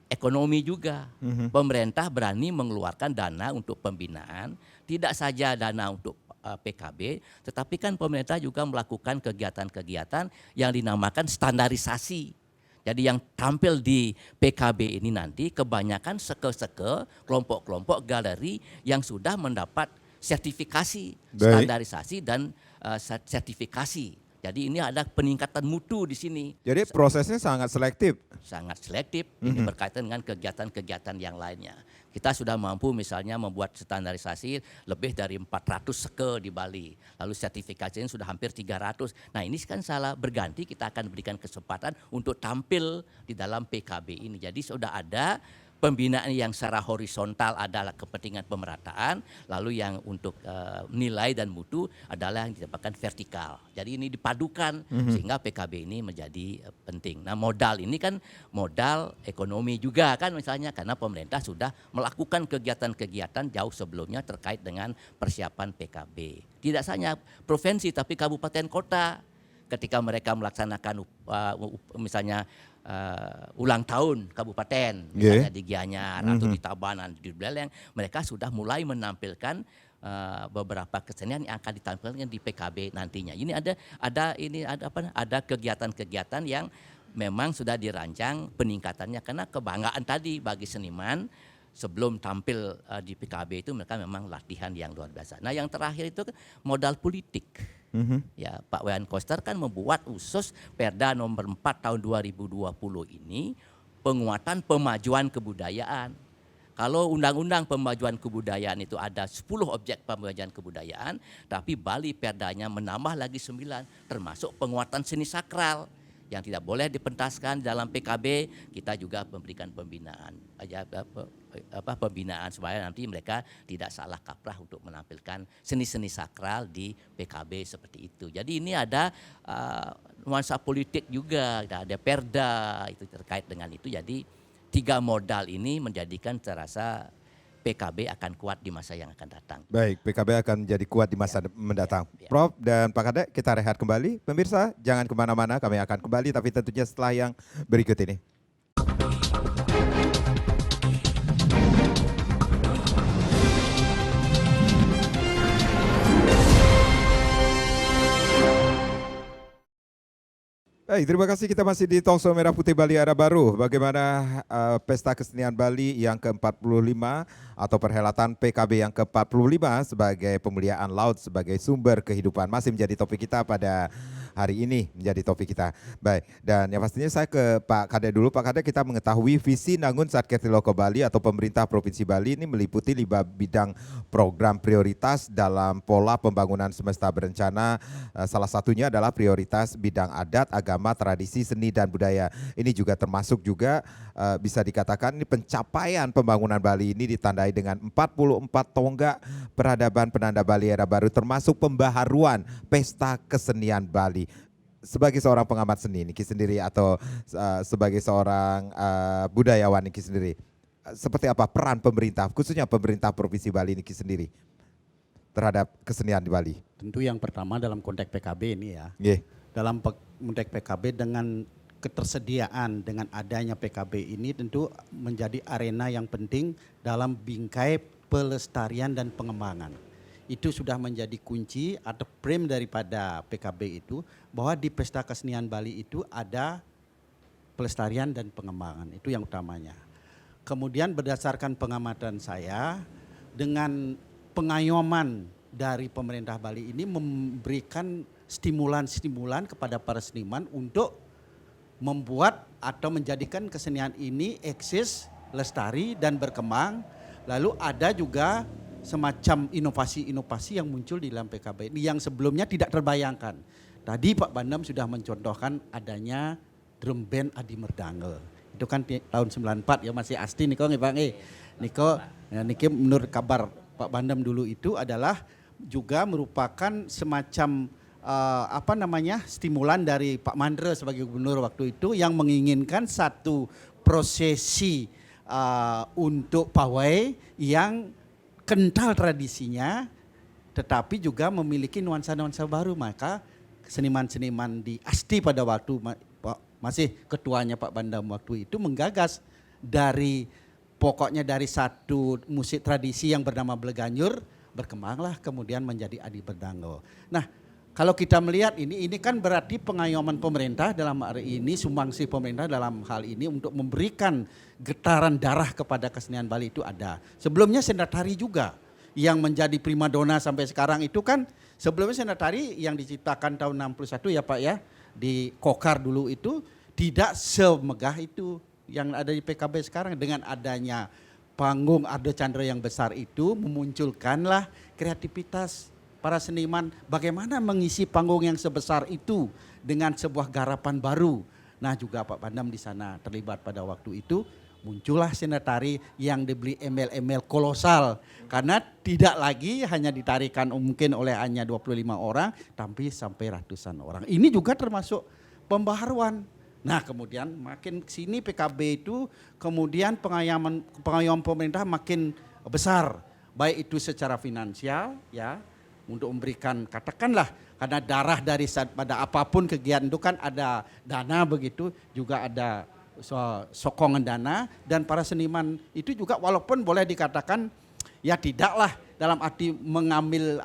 ekonomi juga. Pemerintah berani mengeluarkan dana untuk pembinaan, tidak saja dana untuk PKB, tetapi kan pemerintah juga melakukan kegiatan-kegiatan yang dinamakan standarisasi. Jadi yang tampil di PKB ini nanti kebanyakan seke-seke, kelompok-kelompok galeri yang sudah mendapat sertifikasi, standarisasi dan sertifikasi. Jadi ini ada peningkatan mutu di sini.
Jadi prosesnya sangat selektif.
Sangat selektif, ini berkaitan dengan kegiatan-kegiatan yang lainnya. Kita sudah mampu misalnya membuat standarisasi lebih dari 400 seke di Bali. Lalu sertifikasinya sudah hampir 300. Nah ini kan salah berganti kita akan berikan kesempatan untuk tampil di dalam PKB ini. Jadi sudah ada pembinaan yang secara horizontal adalah kepentingan pemerataan, lalu yang untuk nilai dan mutu adalah yang dinamakan vertikal. Jadi ini dipadukan sehingga PKB ini menjadi penting. Nah modal ini kan modal ekonomi juga kan misalnya karena pemerintah sudah melakukan kegiatan-kegiatan jauh sebelumnya terkait dengan persiapan PKB. Tidak hanya provinsi tapi kabupaten kota ketika mereka melaksanakan misalnya ulang tahun kabupaten misalnya di Gianyar atau di Tabanan di Beleng, mereka sudah mulai menampilkan beberapa kesenian yang akan ditampilkan di PKB nantinya. Ini ada kegiatan-kegiatan yang memang sudah dirancang peningkatannya karena kebanggaan tadi bagi seniman sebelum tampil di PKB itu mereka memang latihan yang luar biasa. Nah yang terakhir itu modal politik. Ya, Pak Wayan Koster kan membuat khusus Perda nomor 4 tahun 2020 ini penguatan pemajuan kebudayaan. Kalau undang-undang pemajuan kebudayaan itu ada 10 objek pemajuan kebudayaan, tapi Bali Perdanya menambah lagi 9 termasuk penguatan seni sakral yang tidak boleh dipentaskan dalam PKB. Kita juga memberikan pembinaan supaya nanti mereka tidak salah kaprah untuk menampilkan seni-seni sakral di PKB seperti itu. Jadi ini ada nuansa politik juga, ada perda itu terkait dengan itu. Jadi 3 modal ini menjadikan terasa PKB akan kuat di masa yang akan datang.
Baik, PKB akan menjadi kuat di masa mendatang. Prof dan Pak Kadek, kita rehat kembali. Pemirsa, jangan kemana-mana, kami akan kembali, tapi tentunya setelah yang berikut ini. Baik, terima kasih. Kita masih di Talkshow Merah Putih Bali Era Baru. Bagaimana Pesta Kesenian Bali yang ke-45 atau perhelatan PKB yang ke-45 sebagai pemuliaan laut sebagai sumber kehidupan masih menjadi topik kita pada hari ini, menjadi topik kita. Baik, dan yang pastinya saya ke Pak Kadek dulu. Pak Kadek, kita mengetahui visi Nangun Satker Tiloko Bali atau pemerintah Provinsi Bali ini meliputi 5 bidang program prioritas dalam pola pembangunan semesta berencana. Salah satunya adalah prioritas bidang adat, agama, tradisi, seni, dan budaya. Ini juga termasuk juga bisa dikatakan ini pencapaian pembangunan Bali ini ditandai dengan 44 tonggak peradaban penanda Bali Era Baru termasuk pembaharuan Pesta Kesenian Bali. Sebagai seorang pengamat seni Niki sendiri atau sebagai seorang budayawan Niki sendiri, seperti apa peran pemerintah, khususnya pemerintah Provinsi Bali Niki sendiri terhadap kesenian di Bali?
Tentu yang pertama dalam konteks PKB ini ya. Dalam konteks PKB dengan ketersediaan dengan adanya PKB ini tentu menjadi arena yang penting dalam bingkai pelestarian dan pengembangan. Itu sudah menjadi kunci atau frame daripada PKB itu bahwa di Pesta Kesenian Bali itu ada pelestarian dan pengembangan, itu yang utamanya. Kemudian berdasarkan pengamatan saya dengan pengayoman dari pemerintah Bali ini memberikan stimulan-stimulan kepada para seniman untuk membuat atau menjadikan kesenian ini eksis, lestari dan berkembang. Lalu ada juga semacam inovasi-inovasi yang muncul di dalam PKB ini yang sebelumnya tidak terbayangkan. Tadi Pak Bandam sudah mencontohkan adanya drum band Adi Merdangel. Itu kan tahun 94 ya, masih asti niko nggih Bang. Niko niki menurut kabar Pak Bandam dulu itu adalah juga merupakan semacam stimulan dari Pak Mandra sebagai gubernur waktu itu yang menginginkan satu prosesi untuk pawai yang kental tradisinya tetapi juga memiliki nuansa-nuansa baru. Maka seniman-seniman di ASTI pada waktu masih ketuanya Pak Bandam waktu itu menggagas pokoknya dari satu musik tradisi yang bernama Bleganjur berkembanglah kemudian menjadi Adi Merdangel. Nah, kalau kita melihat ini kan berarti pengayoman pemerintah dalam hari ini, sumbangsi pemerintah dalam hal ini untuk memberikan getaran darah kepada kesenian Bali itu ada. Sebelumnya Sendratari juga yang menjadi primadona sampai sekarang itu kan sebelumnya Sendratari yang diciptakan tahun 61 ya Pak ya, di Kokar dulu itu tidak semegah itu yang ada di PKB sekarang. Dengan adanya panggung Arda Chandra yang besar itu memunculkanlah kreativitas para seniman bagaimana mengisi panggung yang sebesar itu dengan sebuah garapan baru. Nah juga Pak Bandam di sana terlibat pada waktu itu. Muncullah Sendratari yang dibeli email-email kolosal karena tidak lagi hanya ditarikan mungkin oleh hanya 25 orang tapi sampai ratusan orang. Ini juga termasuk pembaharuan. Nah kemudian makin sini PKB itu kemudian pengayoman pemerintah makin besar, baik itu secara finansial ya untuk memberikan katakanlah karena darah dari pada apapun kegiatan itu kan ada dana begitu, juga ada sokongan dana dan para seniman itu juga walaupun boleh dikatakan ya tidaklah dalam arti mengambil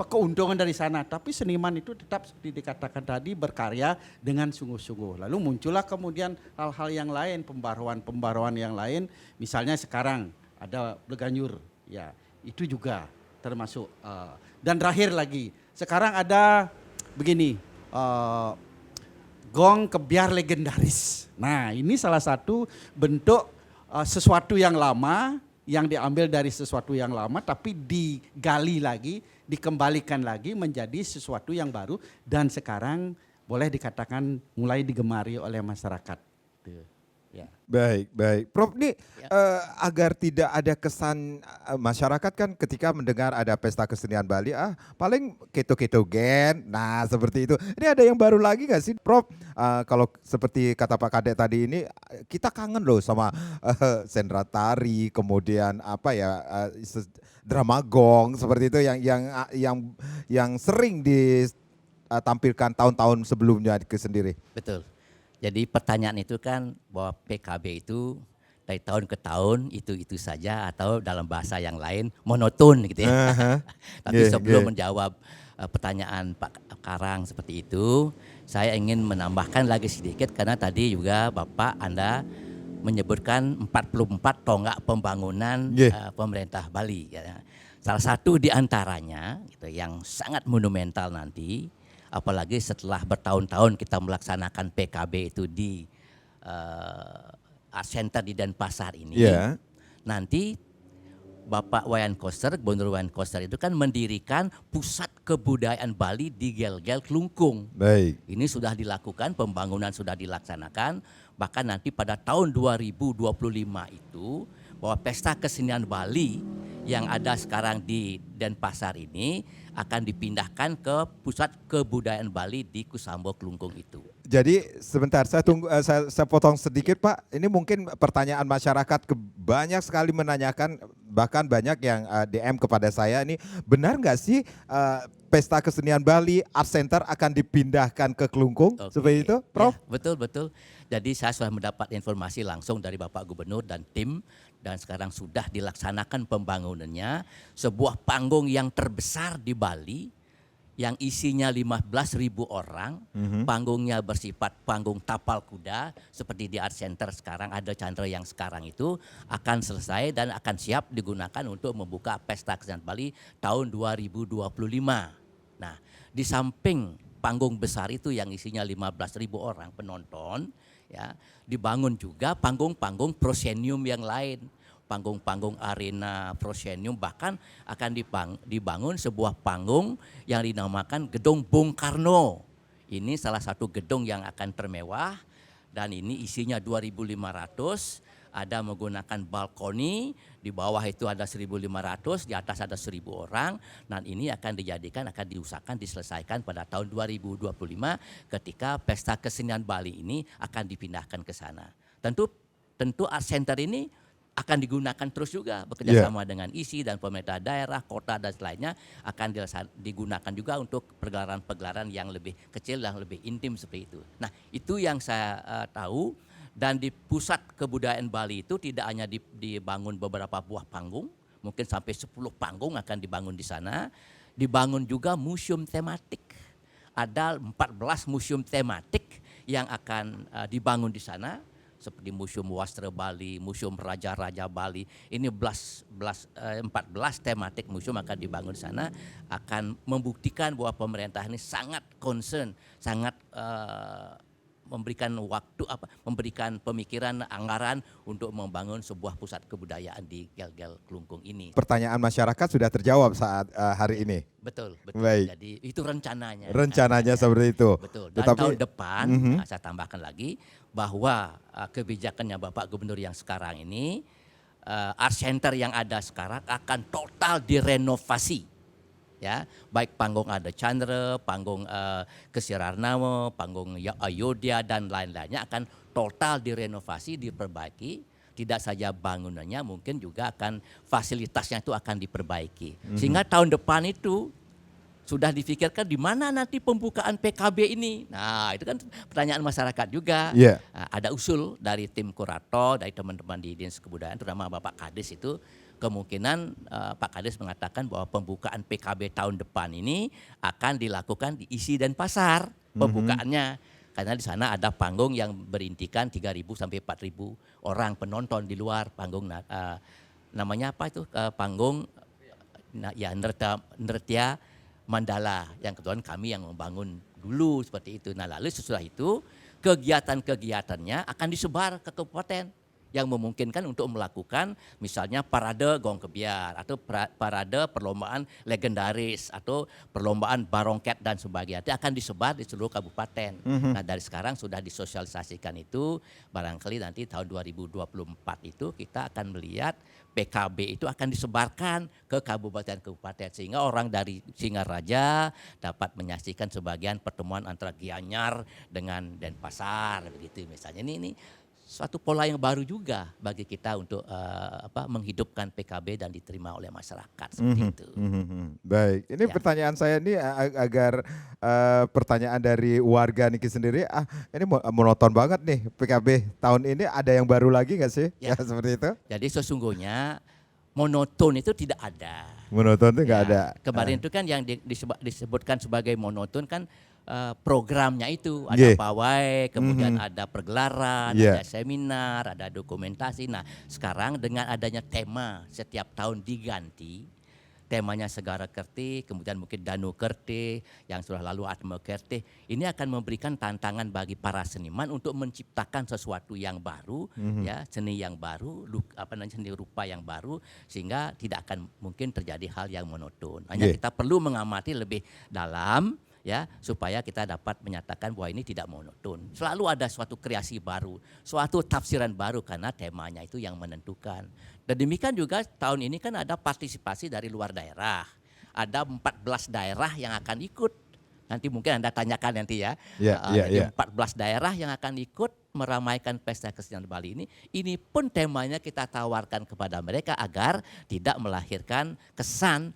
keuntungan dari sana, tapi seniman itu tetap seperti dikatakan tadi berkarya dengan sungguh-sungguh. Lalu muncullah kemudian hal-hal yang lain, pembaruan yang lain, misalnya sekarang ada Bleganjur ya itu juga termasuk dan terakhir lagi sekarang ada begini gong kebiar legendaris. Nah ini salah satu bentuk sesuatu yang lama yang diambil dari sesuatu yang lama tapi digali lagi, dikembalikan lagi menjadi sesuatu yang baru dan sekarang boleh dikatakan mulai digemari oleh masyarakat.
Ya. Baik. Prof, ini agar tidak ada kesan masyarakat kan ketika mendengar ada pesta kesenian Bali, paling keto-keto gen, nah seperti itu. Ini ada yang baru lagi nggak sih, Prof? Kalau seperti kata Pak Kadek tadi ini, kita kangen loh sama Sendratari, kemudian drama gong seperti itu yang sering ditampilkan tahun-tahun sebelumnya sendiri.
Betul. Jadi pertanyaan itu kan bahwa PKB itu dari tahun ke tahun itu saja atau dalam bahasa yang lain monoton gitu ya. Tapi sebelum menjawab pertanyaan Pak Karang seperti itu, saya ingin menambahkan lagi sedikit karena tadi juga Bapak Anda menyebutkan 44 tonggak pembangunan pemerintah Bali. Ya. Salah satu di antaranya gitu, yang sangat monumental nanti, apalagi setelah bertahun-tahun kita melaksanakan PKB itu di Art Center di Denpasar ini, nanti Bapak Wayan Koster, Gubernur Wayan Koster itu kan mendirikan pusat kebudayaan Bali di Gel-Gel Klungkung.
Baik.
Ini sudah dilakukan, pembangunan sudah dilaksanakan, bahkan nanti pada tahun 2025 itu bahwa pesta kesenian Bali yang ada sekarang di Denpasar ini akan dipindahkan ke pusat kebudayaan Bali di Kusambo Klungkung itu.
Jadi sebentar, saya potong sedikit Pak. Ini mungkin pertanyaan masyarakat banyak sekali menanyakan, bahkan banyak yang DM kepada saya ini, benar nggak sih pesta kesenian Bali Art Center akan dipindahkan ke Klungkung? Seperti itu, Prof?
Ya, betul. Jadi saya sudah mendapat informasi langsung dari Bapak Gubernur dan tim, dan sekarang sudah dilaksanakan pembangunannya, sebuah panggung yang terbesar di Bali yang isinya 15.000 orang, panggungnya bersifat panggung tapal kuda seperti di Art Center sekarang ada Chandra yang sekarang itu akan selesai dan akan siap digunakan untuk membuka pesta kesenian Bali tahun 2025. Nah, di samping panggung besar itu yang isinya 15.000 orang penonton, ya, dibangun juga panggung-panggung proscenium yang lain. panggung-panggung arena proscenium, bahkan akan dibangun sebuah panggung yang dinamakan Gedung Bung Karno. Ini salah satu gedung yang akan termewah dan ini isinya 2.500. Ada menggunakan balkoni, di bawah itu ada 1.500, di atas ada 1.000 orang. Dan ini akan dijadikan, akan diusahakan diselesaikan pada tahun 2025 ketika Pesta Kesenian Bali ini akan dipindahkan ke sana. Tentu Art Center ini akan digunakan terus juga bekerjasama dengan ISI dan pemerintah daerah, kota dan lainnya akan digunakan juga untuk pergelaran-pergelaran yang lebih kecil dan lebih intim seperti itu. Nah itu yang saya tahu. Dan di pusat kebudayaan Bali itu tidak hanya dibangun beberapa buah panggung, mungkin sampai 10 panggung akan dibangun di sana. Dibangun juga museum tematik. Ada 14 museum tematik yang akan dibangun di sana. Seperti Museum Wastra Bali, Museum Raja-Raja Bali. Ini 14 tematik museum akan dibangun di sana. Akan membuktikan bahwa pemerintah ini sangat concern, sangat memberikan memberikan pemikiran anggaran untuk membangun sebuah pusat kebudayaan di Gel-Gel Kelungkung ini.
Pertanyaan masyarakat sudah terjawab saat hari ini.
Betul.
Baik.
Jadi itu rencananya.
Rencananya seperti itu.
Betul. Dan tahun depan saya tambahkan lagi bahwa kebijakannya Bapak Gubernur yang sekarang ini, Art Center yang ada sekarang akan total direnovasi. Ya, baik panggung Ada Chandra, panggung Kesirarnamo, panggung Ayodhya dan lain-lainnya akan total direnovasi, diperbaiki. Tidak saja bangunannya, mungkin juga akan fasilitasnya itu akan diperbaiki. Sehingga tahun depan itu sudah difikirkan di mana nanti pembukaan PKB ini. Nah itu kan pertanyaan masyarakat juga.
Yeah.
Ada usul dari tim kurator, dari teman-teman di Dinas Kebudayaan, terutama Bapak Kades itu. Kemungkinan Pak Kades mengatakan bahwa pembukaan PKB tahun depan ini akan dilakukan di ISI dan pasar pembukaannya. Karena di sana ada panggung yang berintikan 3.000 sampai 4.000 orang penonton di luar panggung. Namanya apa itu? Panggung ya Nretya Mandala yang kebetulan kami yang membangun dulu seperti itu. Nah lalu sesudah itu kegiatan-kegiatannya akan disebar ke kabupaten yang memungkinkan untuk melakukan misalnya parade gong kebiar atau parade perlombaan legendaris atau perlombaan barongket dan sebagainya. Itu akan disebar di seluruh kabupaten. Nah dari sekarang sudah disosialisasikan itu, barangkali nanti tahun 2024 itu kita akan melihat PKB itu akan disebarkan ke kabupaten-kabupaten sehingga orang dari Singaraja dapat menyaksikan sebagian pertemuan antara Gianyar dengan Denpasar begitu misalnya. Ini suatu pola yang baru juga bagi kita untuk menghidupkan PKB dan diterima oleh masyarakat seperti itu.
Baik, ini pertanyaan saya ini agar pertanyaan dari warga Niki sendiri, ini monoton banget nih PKB tahun ini, ada yang baru lagi nggak sih? Ya seperti itu.
Jadi sesungguhnya monoton itu tidak ada.
Monoton itu nggak ada.
Kemarin itu kan yang disebutkan sebagai monoton kan programnya itu ada pawai, kemudian ada pergelaran, ada seminar, ada dokumentasi. Nah sekarang dengan adanya tema setiap tahun diganti, temanya Segara Kerti, kemudian mungkin Danu Kerti, yang sudah lalu Atma Kerti, ini akan memberikan tantangan bagi para seniman untuk menciptakan sesuatu yang baru, ya seni yang baru, seni rupa yang baru, sehingga tidak akan mungkin terjadi hal yang monoton. Hanya kita perlu mengamati lebih dalam, ya supaya kita dapat menyatakan bahwa ini tidak monoton. Selalu ada suatu kreasi baru, suatu tafsiran baru karena temanya itu yang menentukan. Dan demikian juga tahun ini kan ada partisipasi dari luar daerah. Ada 14 daerah yang akan ikut. Nanti mungkin Anda tanyakan nanti ya. 14 daerah yang akan ikut meramaikan Pesta Kesenian Bali ini. Ini pun temanya kita tawarkan kepada mereka agar tidak melahirkan kesan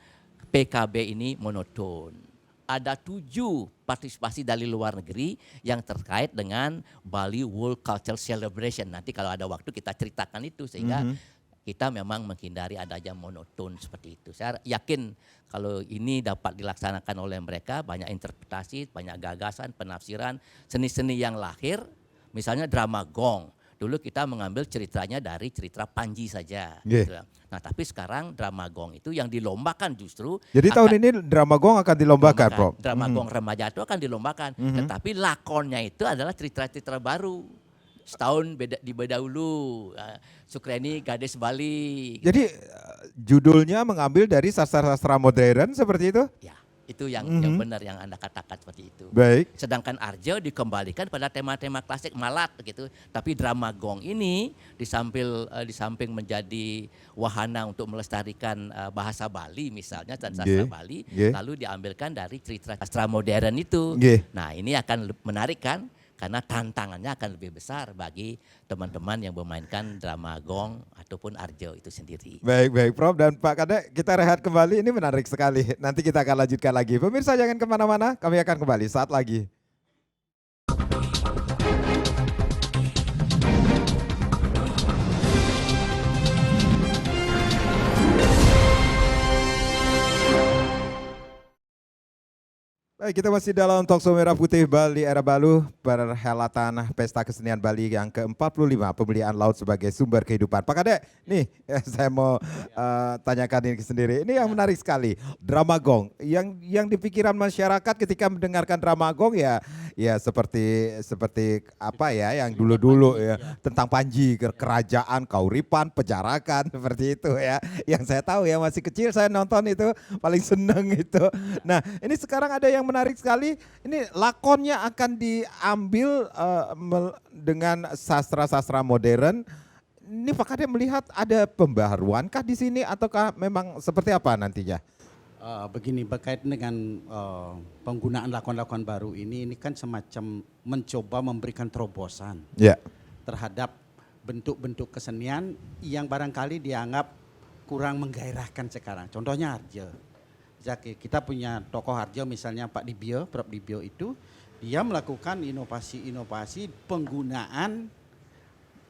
PKB ini monoton. Ada 7 partisipasi dari luar negeri yang terkait dengan Bali World Cultural Celebration. Nanti kalau ada waktu kita ceritakan itu sehingga kita memang menghindari adanya monoton seperti itu. Saya yakin kalau ini dapat dilaksanakan oleh mereka, banyak interpretasi, banyak gagasan, penafsiran, seni-seni yang lahir. Misalnya drama gong. Dulu kita mengambil ceritanya dari cerita Panji saja. Gitu. Nah tapi sekarang drama gong itu yang dilombakan justru.
Jadi tahun ini drama gong akan dilombakan, Prof?
Drama gong remaja itu akan dilombakan. Tetapi lakonnya itu adalah cerita-cerita baru. setahun beda dulu. Sukreni Gadis Bali.
Jadi judulnya mengambil dari sastra-sastra modern seperti itu?
Ya, itu yang benar yang Anda katakan seperti itu.
Baik.
Sedangkan Arjo dikembalikan pada tema-tema klasik Malat gitu. Tapi drama gong ini di samping menjadi wahana untuk melestarikan bahasa Bali misalnya dan sastra Bali, lalu diambilkan dari cerita sastra modern itu. Nah, ini akan menarik kan? Karena tantangannya akan lebih besar bagi teman-teman yang memainkan drama gong ataupun Arjo itu sendiri.
Baik Prof dan Pak Kadek, kita rehat kembali, ini menarik sekali. Nanti kita akan lanjutkan lagi. Pemirsa jangan kemana-mana, kami akan kembali saat lagi. Baik, kita masih dalam Talkshow Merah Putih Bali Era Balu, perhelatan Pesta Kesenian Bali yang ke-45, pemeliharaan laut sebagai sumber kehidupan. Pak Kadek, nih saya mau tanyakan ini sendiri. Ini yang menarik sekali, drama gong. Yang di pikiran masyarakat ketika mendengarkan drama gong ya seperti apa ya yang dulu-dulu ya tentang Panji, kerajaan, kauripan, pejarakan seperti itu ya. Yang saya tahu ya masih kecil saya nonton itu paling seneng itu. Nah, ini sekarang ada yang menarik sekali, ini lakonnya akan diambil dengan sastra-sastra modern. Ini Pak Kadek melihat ada pembaharuankah di sini ataukah memang seperti apa nantinya?
Begini, berkaitan dengan penggunaan lakon-lakon baru ini kan semacam mencoba memberikan terobosan terhadap bentuk-bentuk kesenian yang barangkali dianggap kurang menggairahkan sekarang. Contohnya Arjo. Kita punya tokoh Harjo misalnya Pak Dibio, Prof Dibio itu dia melakukan inovasi-inovasi penggunaan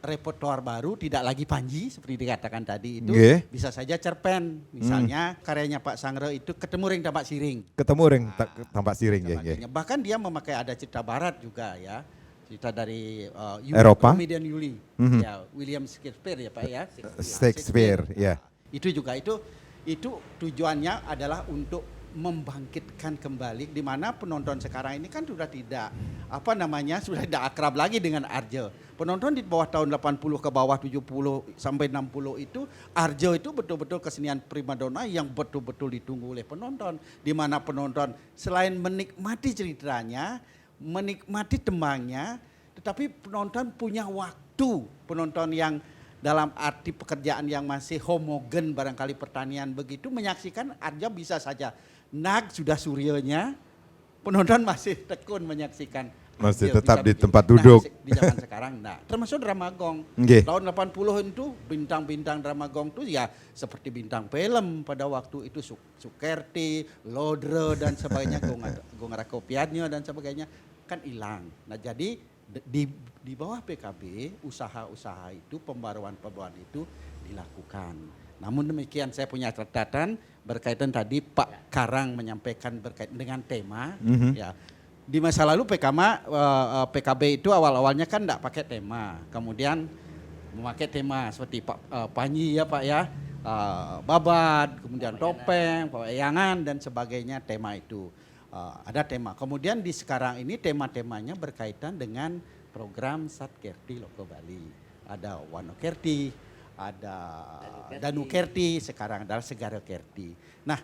repertoar baru, tidak lagi Panji seperti dikatakan tadi itu, bisa saja cerpen. Misalnya karyanya Pak Sangre itu Ketemu Ring Tampak Siring.
Ketemu Ring Tampak Siring ya.
Bahkan dia memakai ada cerita barat juga ya. Cerita dari
Eropa.
Komedian Yuli. Ya, William Shakespeare ya Pak ya.
Shakespeare ya.
Itu juga itu tujuannya adalah untuk membangkitkan kembali di mana penonton sekarang ini kan sudah tidak sudah tidak akrab lagi dengan Arjo. Penonton di bawah tahun 80 ke bawah 70 sampai 60 itu Arjo itu betul-betul kesenian primadona yang betul-betul ditunggu oleh penonton, di mana penonton selain menikmati ceritanya, menikmati tembangnya, tetapi penonton punya waktu, penonton yang dalam arti pekerjaan yang masih homogen barangkali pertanian begitu menyaksikan Arjo bisa saja sudah suryanya, penonton masih tekun menyaksikan.
Masih tetap di tempat duduk.
Di zaman sekarang, termasuk drama gong. Tahun 80 itu bintang-bintang drama gong itu ya seperti bintang film pada waktu itu Sukerti, Lodre dan sebagainya, Gong Rakopiannya dan sebagainya kan hilang. Nah jadi di bawah PKB usaha-usaha itu pembaruan itu dilakukan. Namun demikian saya punya catatan berkaitan tadi Pak Karang menyampaikan berkaitan dengan tema ya. Di masa lalu PKB itu awal-awalnya kan enggak pakai tema. Kemudian memakai tema seperti Pak Panji ya Pak ya. Babat, kemudian topeng, pewayangan dan sebagainya tema itu. Ada tema. Kemudian di sekarang ini tema-temanya berkaitan dengan program Satkerti Loko Bali. Ada Wano Kerti, ada Danu Kerti, sekarang adalah Segara Kerti. Nah,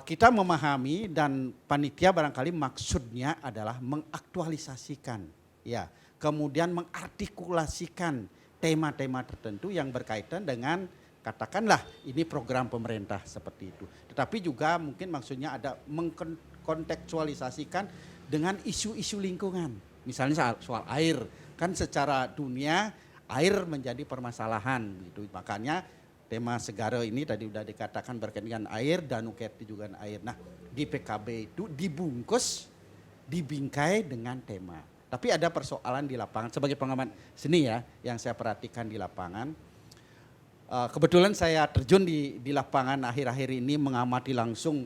kita memahami dan panitia barangkali maksudnya adalah mengaktualisasikan, ya, kemudian mengartikulasikan tema-tema tertentu yang berkaitan dengan katakanlah ini program pemerintah seperti itu. Tetapi juga mungkin maksudnya ada mengkontekstualisasikan dengan isu-isu lingkungan. Misalnya soal air, kan secara dunia air menjadi permasalahan gitu. Makanya tema Segara ini tadi sudah dikatakan berkaitan dengan air, Danu Kerti juga air. Nah, di PKB itu dibungkus, dibingkai dengan tema. Tapi ada persoalan di lapangan sebagai pengamat seni ya yang saya perhatikan di lapangan. Kebetulan saya terjun di lapangan akhir-akhir ini mengamati langsung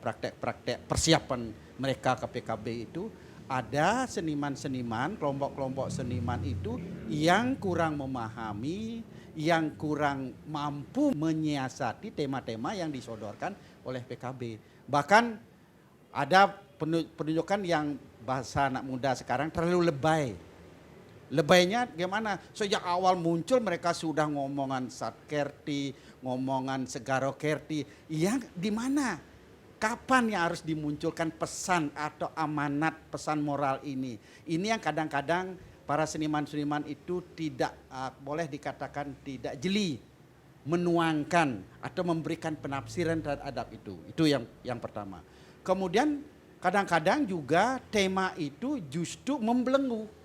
praktek-praktek persiapan mereka ke PKB itu. Ada seniman-seniman, kelompok-kelompok seniman itu yang kurang memahami, yang kurang mampu menyiasati tema-tema yang disodorkan oleh PKB. Bahkan ada penunjukan yang bahasa anak muda sekarang terlalu lebay. Lebaynya gimana? Sejak awal muncul mereka sudah ngomongan Satkerti, ngomongan Segaro Kerti. Yang di mana? Kapan yang harus dimunculkan pesan atau amanat pesan moral ini? Ini yang kadang-kadang para seniman-seniman itu tidak boleh dikatakan tidak jeli menuangkan atau memberikan penafsiran terhadap itu. Itu yang pertama. Kemudian kadang-kadang juga tema itu justru membelenggu.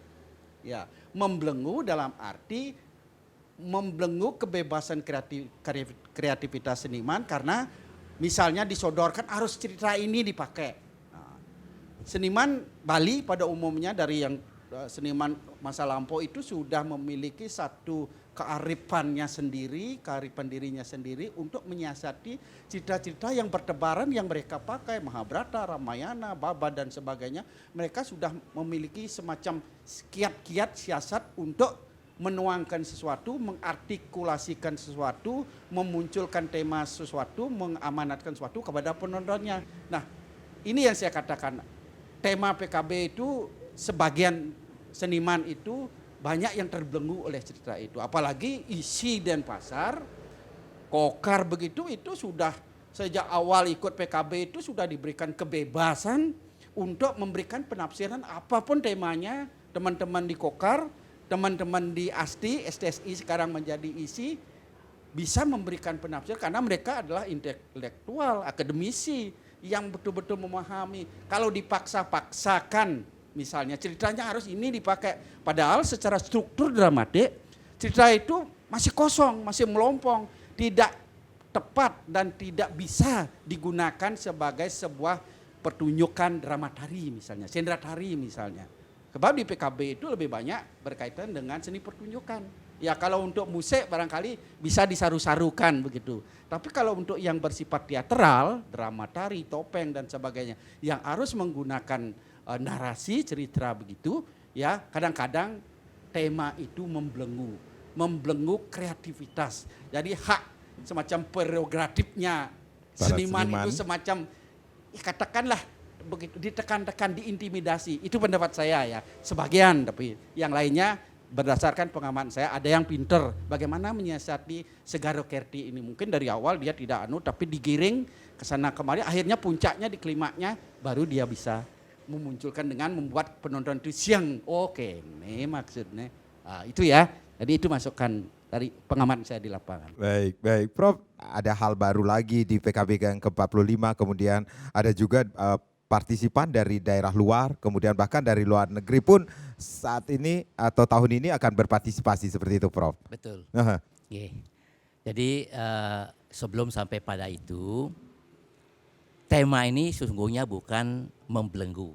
Ya, membelenggu dalam arti membelenggu kebebasan kreativitas seniman karena misalnya disodorkan harus cerita ini dipakai. Nah, seniman Bali pada umumnya dari yang seniman masa lampau itu sudah memiliki satu kearifannya sendiri, kearifan dirinya sendiri untuk menyiasati cerita-cerita yang bertebaran yang mereka pakai, Mahabharata, Ramayana, Baba dan sebagainya. Mereka sudah memiliki semacam kiat-kiat siasat untuk menuangkan sesuatu, mengartikulasikan sesuatu, memunculkan tema sesuatu, mengamanatkan sesuatu kepada penontonnya. Nah, ini yang saya katakan, tema PKB itu sebagian seniman itu banyak yang terbelenggu oleh cerita itu. Apalagi isi Denpasar, Kokar begitu itu sudah sejak awal ikut PKB itu sudah diberikan kebebasan untuk memberikan penafsiran apapun temanya. Teman-teman di Kokar, teman-teman di ASTI, STSI sekarang menjadi ISI bisa memberikan penafsiran karena mereka adalah intelektual, akademisi yang betul-betul memahami. Kalau dipaksa-paksakan misalnya ceritanya harus ini dipakai. Padahal secara struktur dramatik cerita itu masih kosong, masih melompong. Tidak tepat dan tidak bisa digunakan sebagai sebuah pertunjukan drama tari misalnya. Sendra tari misalnya. Sebab di PKB itu lebih banyak berkaitan dengan seni pertunjukan. Ya kalau untuk musik barangkali bisa disaru-sarukan begitu. Tapi kalau untuk yang bersifat teatral, drama tari, topeng dan sebagainya. Yang harus menggunakan narasi cerita begitu ya kadang-kadang tema itu membelenggu kreativitas. Jadi hak semacam prerogatifnya seniman itu semacam katakanlah begitu ditekan-tekan, diintimidasi. Itu pendapat saya ya sebagian, tapi yang lainnya berdasarkan pengalaman saya ada yang pinter bagaimana menyiasati Segaro Kerti ini. Mungkin dari awal dia tidak tapi digiring ke sana kemari, akhirnya puncaknya di klimaknya baru dia bisa memunculkan dengan membuat penonton itu siang. Oke, ini maksudnya. Itu ya. Jadi itu masukan dari pengamat saya di lapangan.
Baik. Prof, ada hal baru lagi di PKB yang ke-45, kemudian ada juga partisipan dari daerah luar, kemudian bahkan dari luar negeri pun saat ini atau tahun ini akan berpartisipasi seperti itu, Prof.
Betul. Jadi sebelum sampai pada itu, tema ini sesungguhnya bukan membelenggu.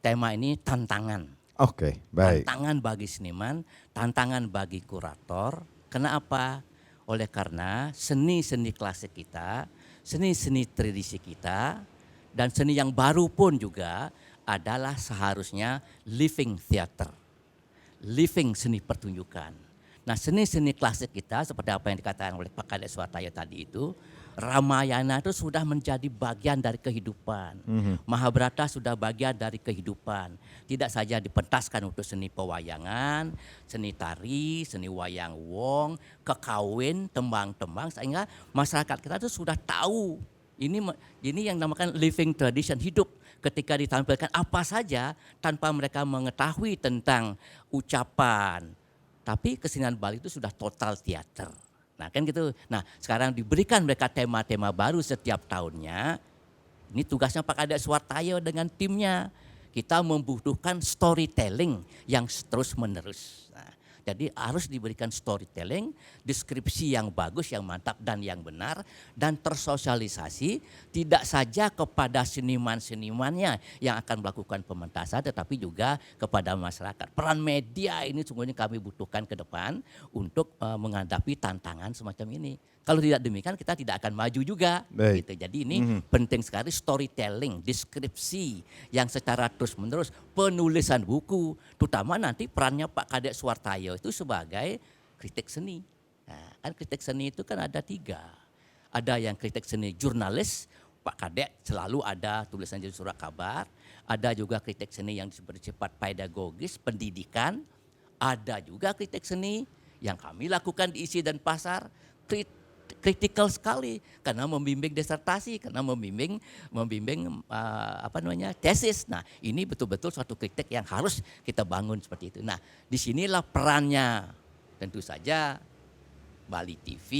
Tema ini tantangan.
Oke, baik.
Tantangan bagi seniman, tantangan bagi kurator. Kenapa? Oleh karena seni-seni klasik kita, seni-seni tradisi kita, dan seni yang baru pun juga adalah seharusnya living theater, living seni pertunjukan. Nah seni-seni klasik kita seperti apa yang dikatakan oleh Pak Kadek Suwartayo tadi itu, Ramayana itu sudah menjadi bagian dari kehidupan. Mahabharata sudah bagian dari kehidupan. Tidak saja dipentaskan untuk seni pewayangan, seni tari, seni wayang wong, kekawin, tembang-tembang, sehingga masyarakat kita itu sudah tahu. Ini yang dinamakan living tradition, hidup ketika ditampilkan apa saja tanpa mereka mengetahui tentang ucapan. Tapi kesenian Bali itu sudah total teater. Nah kan gitu. Nah sekarang diberikan mereka tema-tema baru setiap tahunnya. Ini tugasnya Pak Kadek Suwartayo dengan timnya. Kita membutuhkan storytelling yang terus menerus. Nah, jadi harus diberikan storytelling, deskripsi yang bagus, yang mantap dan yang benar. Dan tersosialisasi tidak saja kepada seniman-senimannya yang akan melakukan pementasan, tetapi juga kepada masyarakat. Peran media ini sungguhnya kami butuhkan ke depan untuk menghadapi tantangan semacam ini. Kalau tidak demikian kita tidak akan maju juga. Gitu. Jadi ini penting sekali storytelling, deskripsi yang secara terus menerus, penulisan buku, terutama nanti perannya Pak Kadek Suwartayo itu sebagai kritik seni. Nah, kan kritik seni itu kan ada 3. Ada yang kritik seni jurnalis, Pak Kadek selalu ada tulisan di surat kabar. Ada juga kritik seni yang bersifat pedagogis, pendidikan. Ada juga kritik seni yang kami lakukan di isi dan pasar, kritikal sekali karena membimbing disertasi, karena membimbing tesis. Nah, ini betul-betul suatu kritik yang harus kita bangun seperti itu. Nah, disinilah perannya tentu saja Bali TV,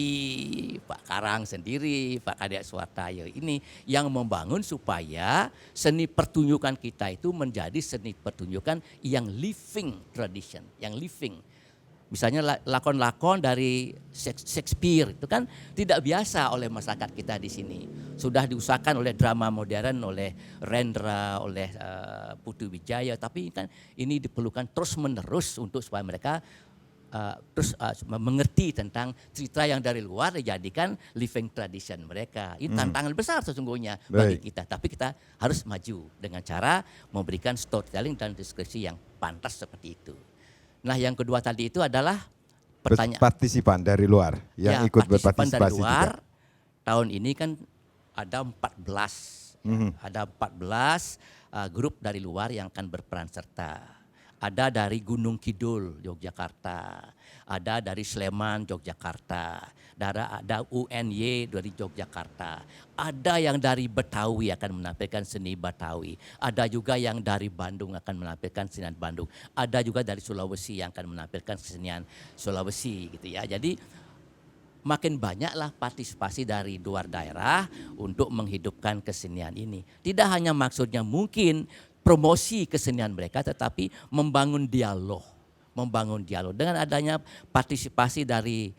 Pak Karang sendiri, Pak Kadek Suartayo ini yang membangun supaya seni pertunjukan kita itu menjadi seni pertunjukan yang living tradition, yang living. Misalnya lakon-lakon dari Shakespeare itu kan tidak biasa oleh masyarakat kita di sini. Sudah diusahakan oleh drama modern, oleh Rendra, oleh Putu Wijaya, tapi kan ini diperlukan terus-menerus untuk supaya mereka mengerti tentang cerita yang dari luar dijadikan living tradition mereka. Ini tantangan besar sesungguhnya bagi kita. Tapi kita harus maju dengan cara memberikan storytelling dan deskripsi yang pantas seperti itu. Nah, yang kedua tadi itu adalah pertanyaan
partisipan dari luar yang ikut berpartisipasi
dari luar.
juga.
Tahun ini kan ada 14 ada 14 grup dari luar yang akan berperan serta. Ada dari Gunung Kidul, Yogyakarta. Ada dari Sleman, Yogyakarta. Ada UNY dari Yogyakarta. Ada yang dari Betawi akan menampilkan seni Betawi. Ada juga yang dari Bandung akan menampilkan kesenian Bandung. Ada juga dari Sulawesi yang akan menampilkan kesenian Sulawesi gitu ya. Jadi makin banyaklah partisipasi dari luar daerah untuk menghidupkan kesenian ini. Tidak hanya maksudnya mungkin promosi kesenian mereka, tetapi membangun dialog. Dengan adanya partisipasi dari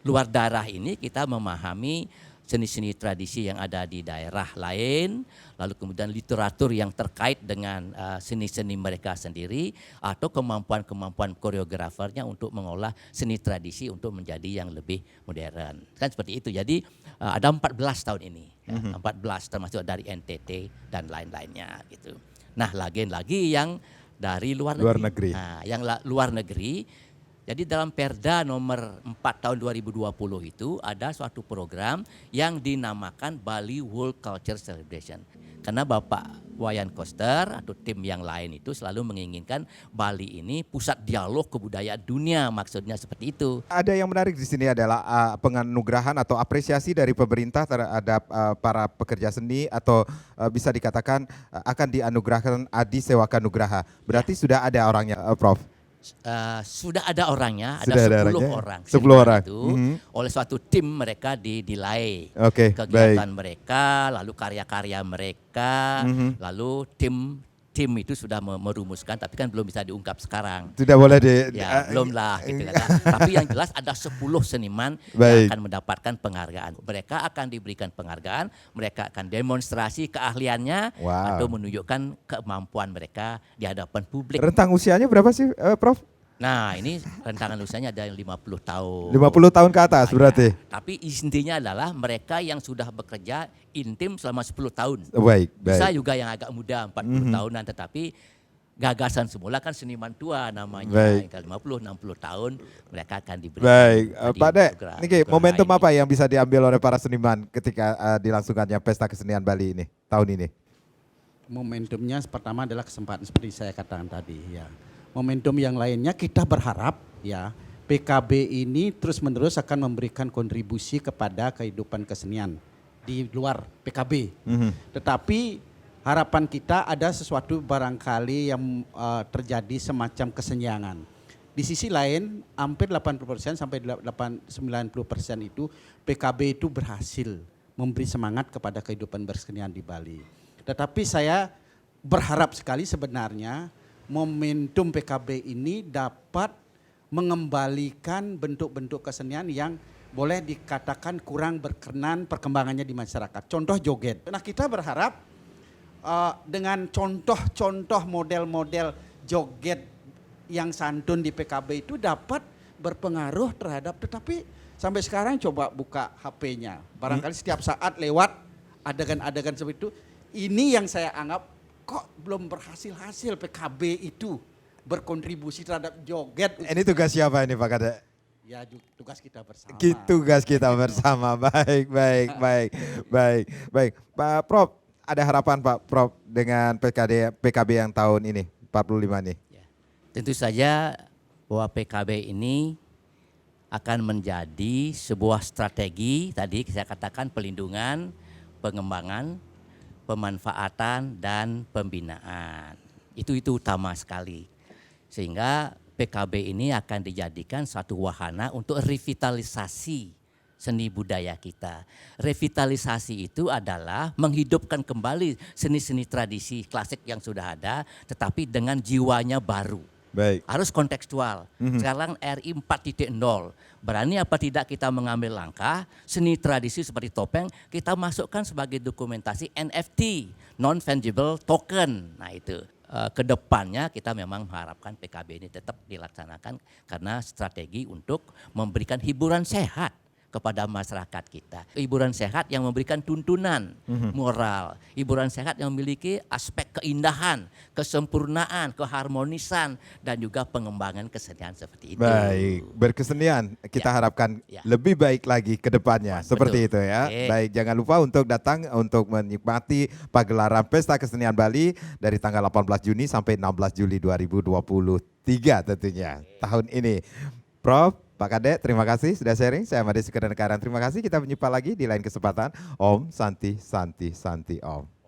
luar daerah ini, kita memahami seni-seni tradisi yang ada di daerah lain, lalu kemudian literatur yang terkait dengan seni-seni mereka sendiri, atau kemampuan-kemampuan koreografernya untuk mengolah seni tradisi untuk menjadi yang lebih modern. Kan seperti itu. Jadi ada 14 tahun ini, 14 termasuk dari NTT dan lain-lainnya gitu. Nah, lagi yang dari luar negeri. Nah, yang luar negeri. Jadi dalam Perda nomor 4 tahun 2020 itu ada suatu program yang dinamakan Bali World Culture Celebration. Karena Bapak Wayan Koster atau tim yang lain itu selalu menginginkan Bali ini pusat dialog kebudayaan dunia, maksudnya seperti itu.
Ada yang menarik di sini adalah penganugerahan atau apresiasi dari pemerintah terhadap para pekerja seni atau bisa dikatakan akan dianugerahkan Adi Sewaka Nugraha. Berarti sudah ada orangnya, Prof?
Sudah ada orangnya,
sudah
ada 10
orangnya?
orang.
10 orang
itu oleh suatu tim mereka dinilai
baik.
kegiatan mereka, lalu karya-karya mereka, lalu tim itu sudah merumuskan, tapi kan belum bisa diungkap sekarang.
Tidak boleh
belum lah gitu kan. Tapi yang jelas ada 10 seniman yang akan mendapatkan penghargaan. Mereka akan diberikan penghargaan, mereka akan demonstrasi keahliannya atau menunjukkan kemampuan mereka di hadapan publik.
Rentang usianya berapa sih, Prof?
Nah, ini rentangan usianya ada yang 50 tahun.
50 tahun ke atas berarti.
Tapi intinya adalah mereka yang sudah bekerja intim selama 10 tahun.
Baik.
Bisa juga yang agak muda 40 tahunan, tetapi gagasan semula kan seniman tua namanya. 50-60 tahun mereka akan diberikan.
Baik, Pak Dek, ini momentum apa yang bisa diambil oleh para seniman ketika dilangsungkannya Pesta Kesenian Bali ini tahun ini?
Momentumnya pertama adalah kesempatan seperti saya katakan tadi ya. Momentum yang lainnya kita berharap ya PKB ini terus-menerus akan memberikan kontribusi kepada kehidupan kesenian di luar PKB. Tetapi harapan kita ada sesuatu barangkali yang terjadi semacam kesenjangan. Di sisi lain hampir 80% sampai 90% itu PKB itu berhasil memberi semangat kepada kehidupan berkesenian di Bali. Tetapi saya berharap sekali sebenarnya momentum PKB ini dapat mengembalikan bentuk-bentuk kesenian yang boleh dikatakan kurang berkenan perkembangannya di masyarakat. Contoh joget. Nah, kita berharap dengan contoh-contoh model-model joget yang santun di PKB itu dapat berpengaruh terhadap, tetapi sampai sekarang coba buka HP-nya. Barangkali setiap saat lewat adegan-adegan seperti itu. Ini yang saya anggap kok belum berhasil-hasil PKB itu berkontribusi terhadap joget.
Ini tugas siapa ini Pak Kadek?
Ya tugas kita bersama.
Tugas kita bersama. Baik. Pak Prof, ada harapan Pak Prof dengan PKB yang tahun ini 45 nih?
Tentu saja bahwa PKB ini akan menjadi sebuah strategi, tadi saya katakan pelindungan, pengembangan, pemanfaatan, dan pembinaan. Itu utama sekali. Sehingga PKB ini akan dijadikan satu wahana untuk revitalisasi seni budaya kita. Revitalisasi itu adalah menghidupkan kembali seni-seni tradisi klasik yang sudah ada, tetapi dengan jiwanya baru.
Baik.
Harus kontekstual. Sekarang RI 4.0. Berani apa tidak kita mengambil langkah seni tradisi seperti topeng kita masukkan sebagai dokumentasi NFT, non-fungible token. Nah itu kedepannya kita memang mengharapkan PKB ini tetap dilaksanakan karena strategi untuk memberikan hiburan sehat kepada masyarakat kita. Hiburan sehat yang memberikan tuntunan moral, hiburan sehat yang memiliki aspek keindahan, kesempurnaan, keharmonisan, dan juga pengembangan kesenian seperti itu.
Baik, berkesenian kita harapkan lebih baik lagi ke depannya, seperti itu ya. Baik, jangan lupa untuk datang untuk menikmati pagelaran Pesta Kesenian Bali dari tanggal 18 Juni sampai 16 Juli 2023 tentunya tahun ini. Prof, Pak Kadek, terima kasih sudah sharing. Saya Made Sukarnekaran. Terima kasih. Kita berjumpa lagi di lain kesempatan. Om Santi Santi Santi Om.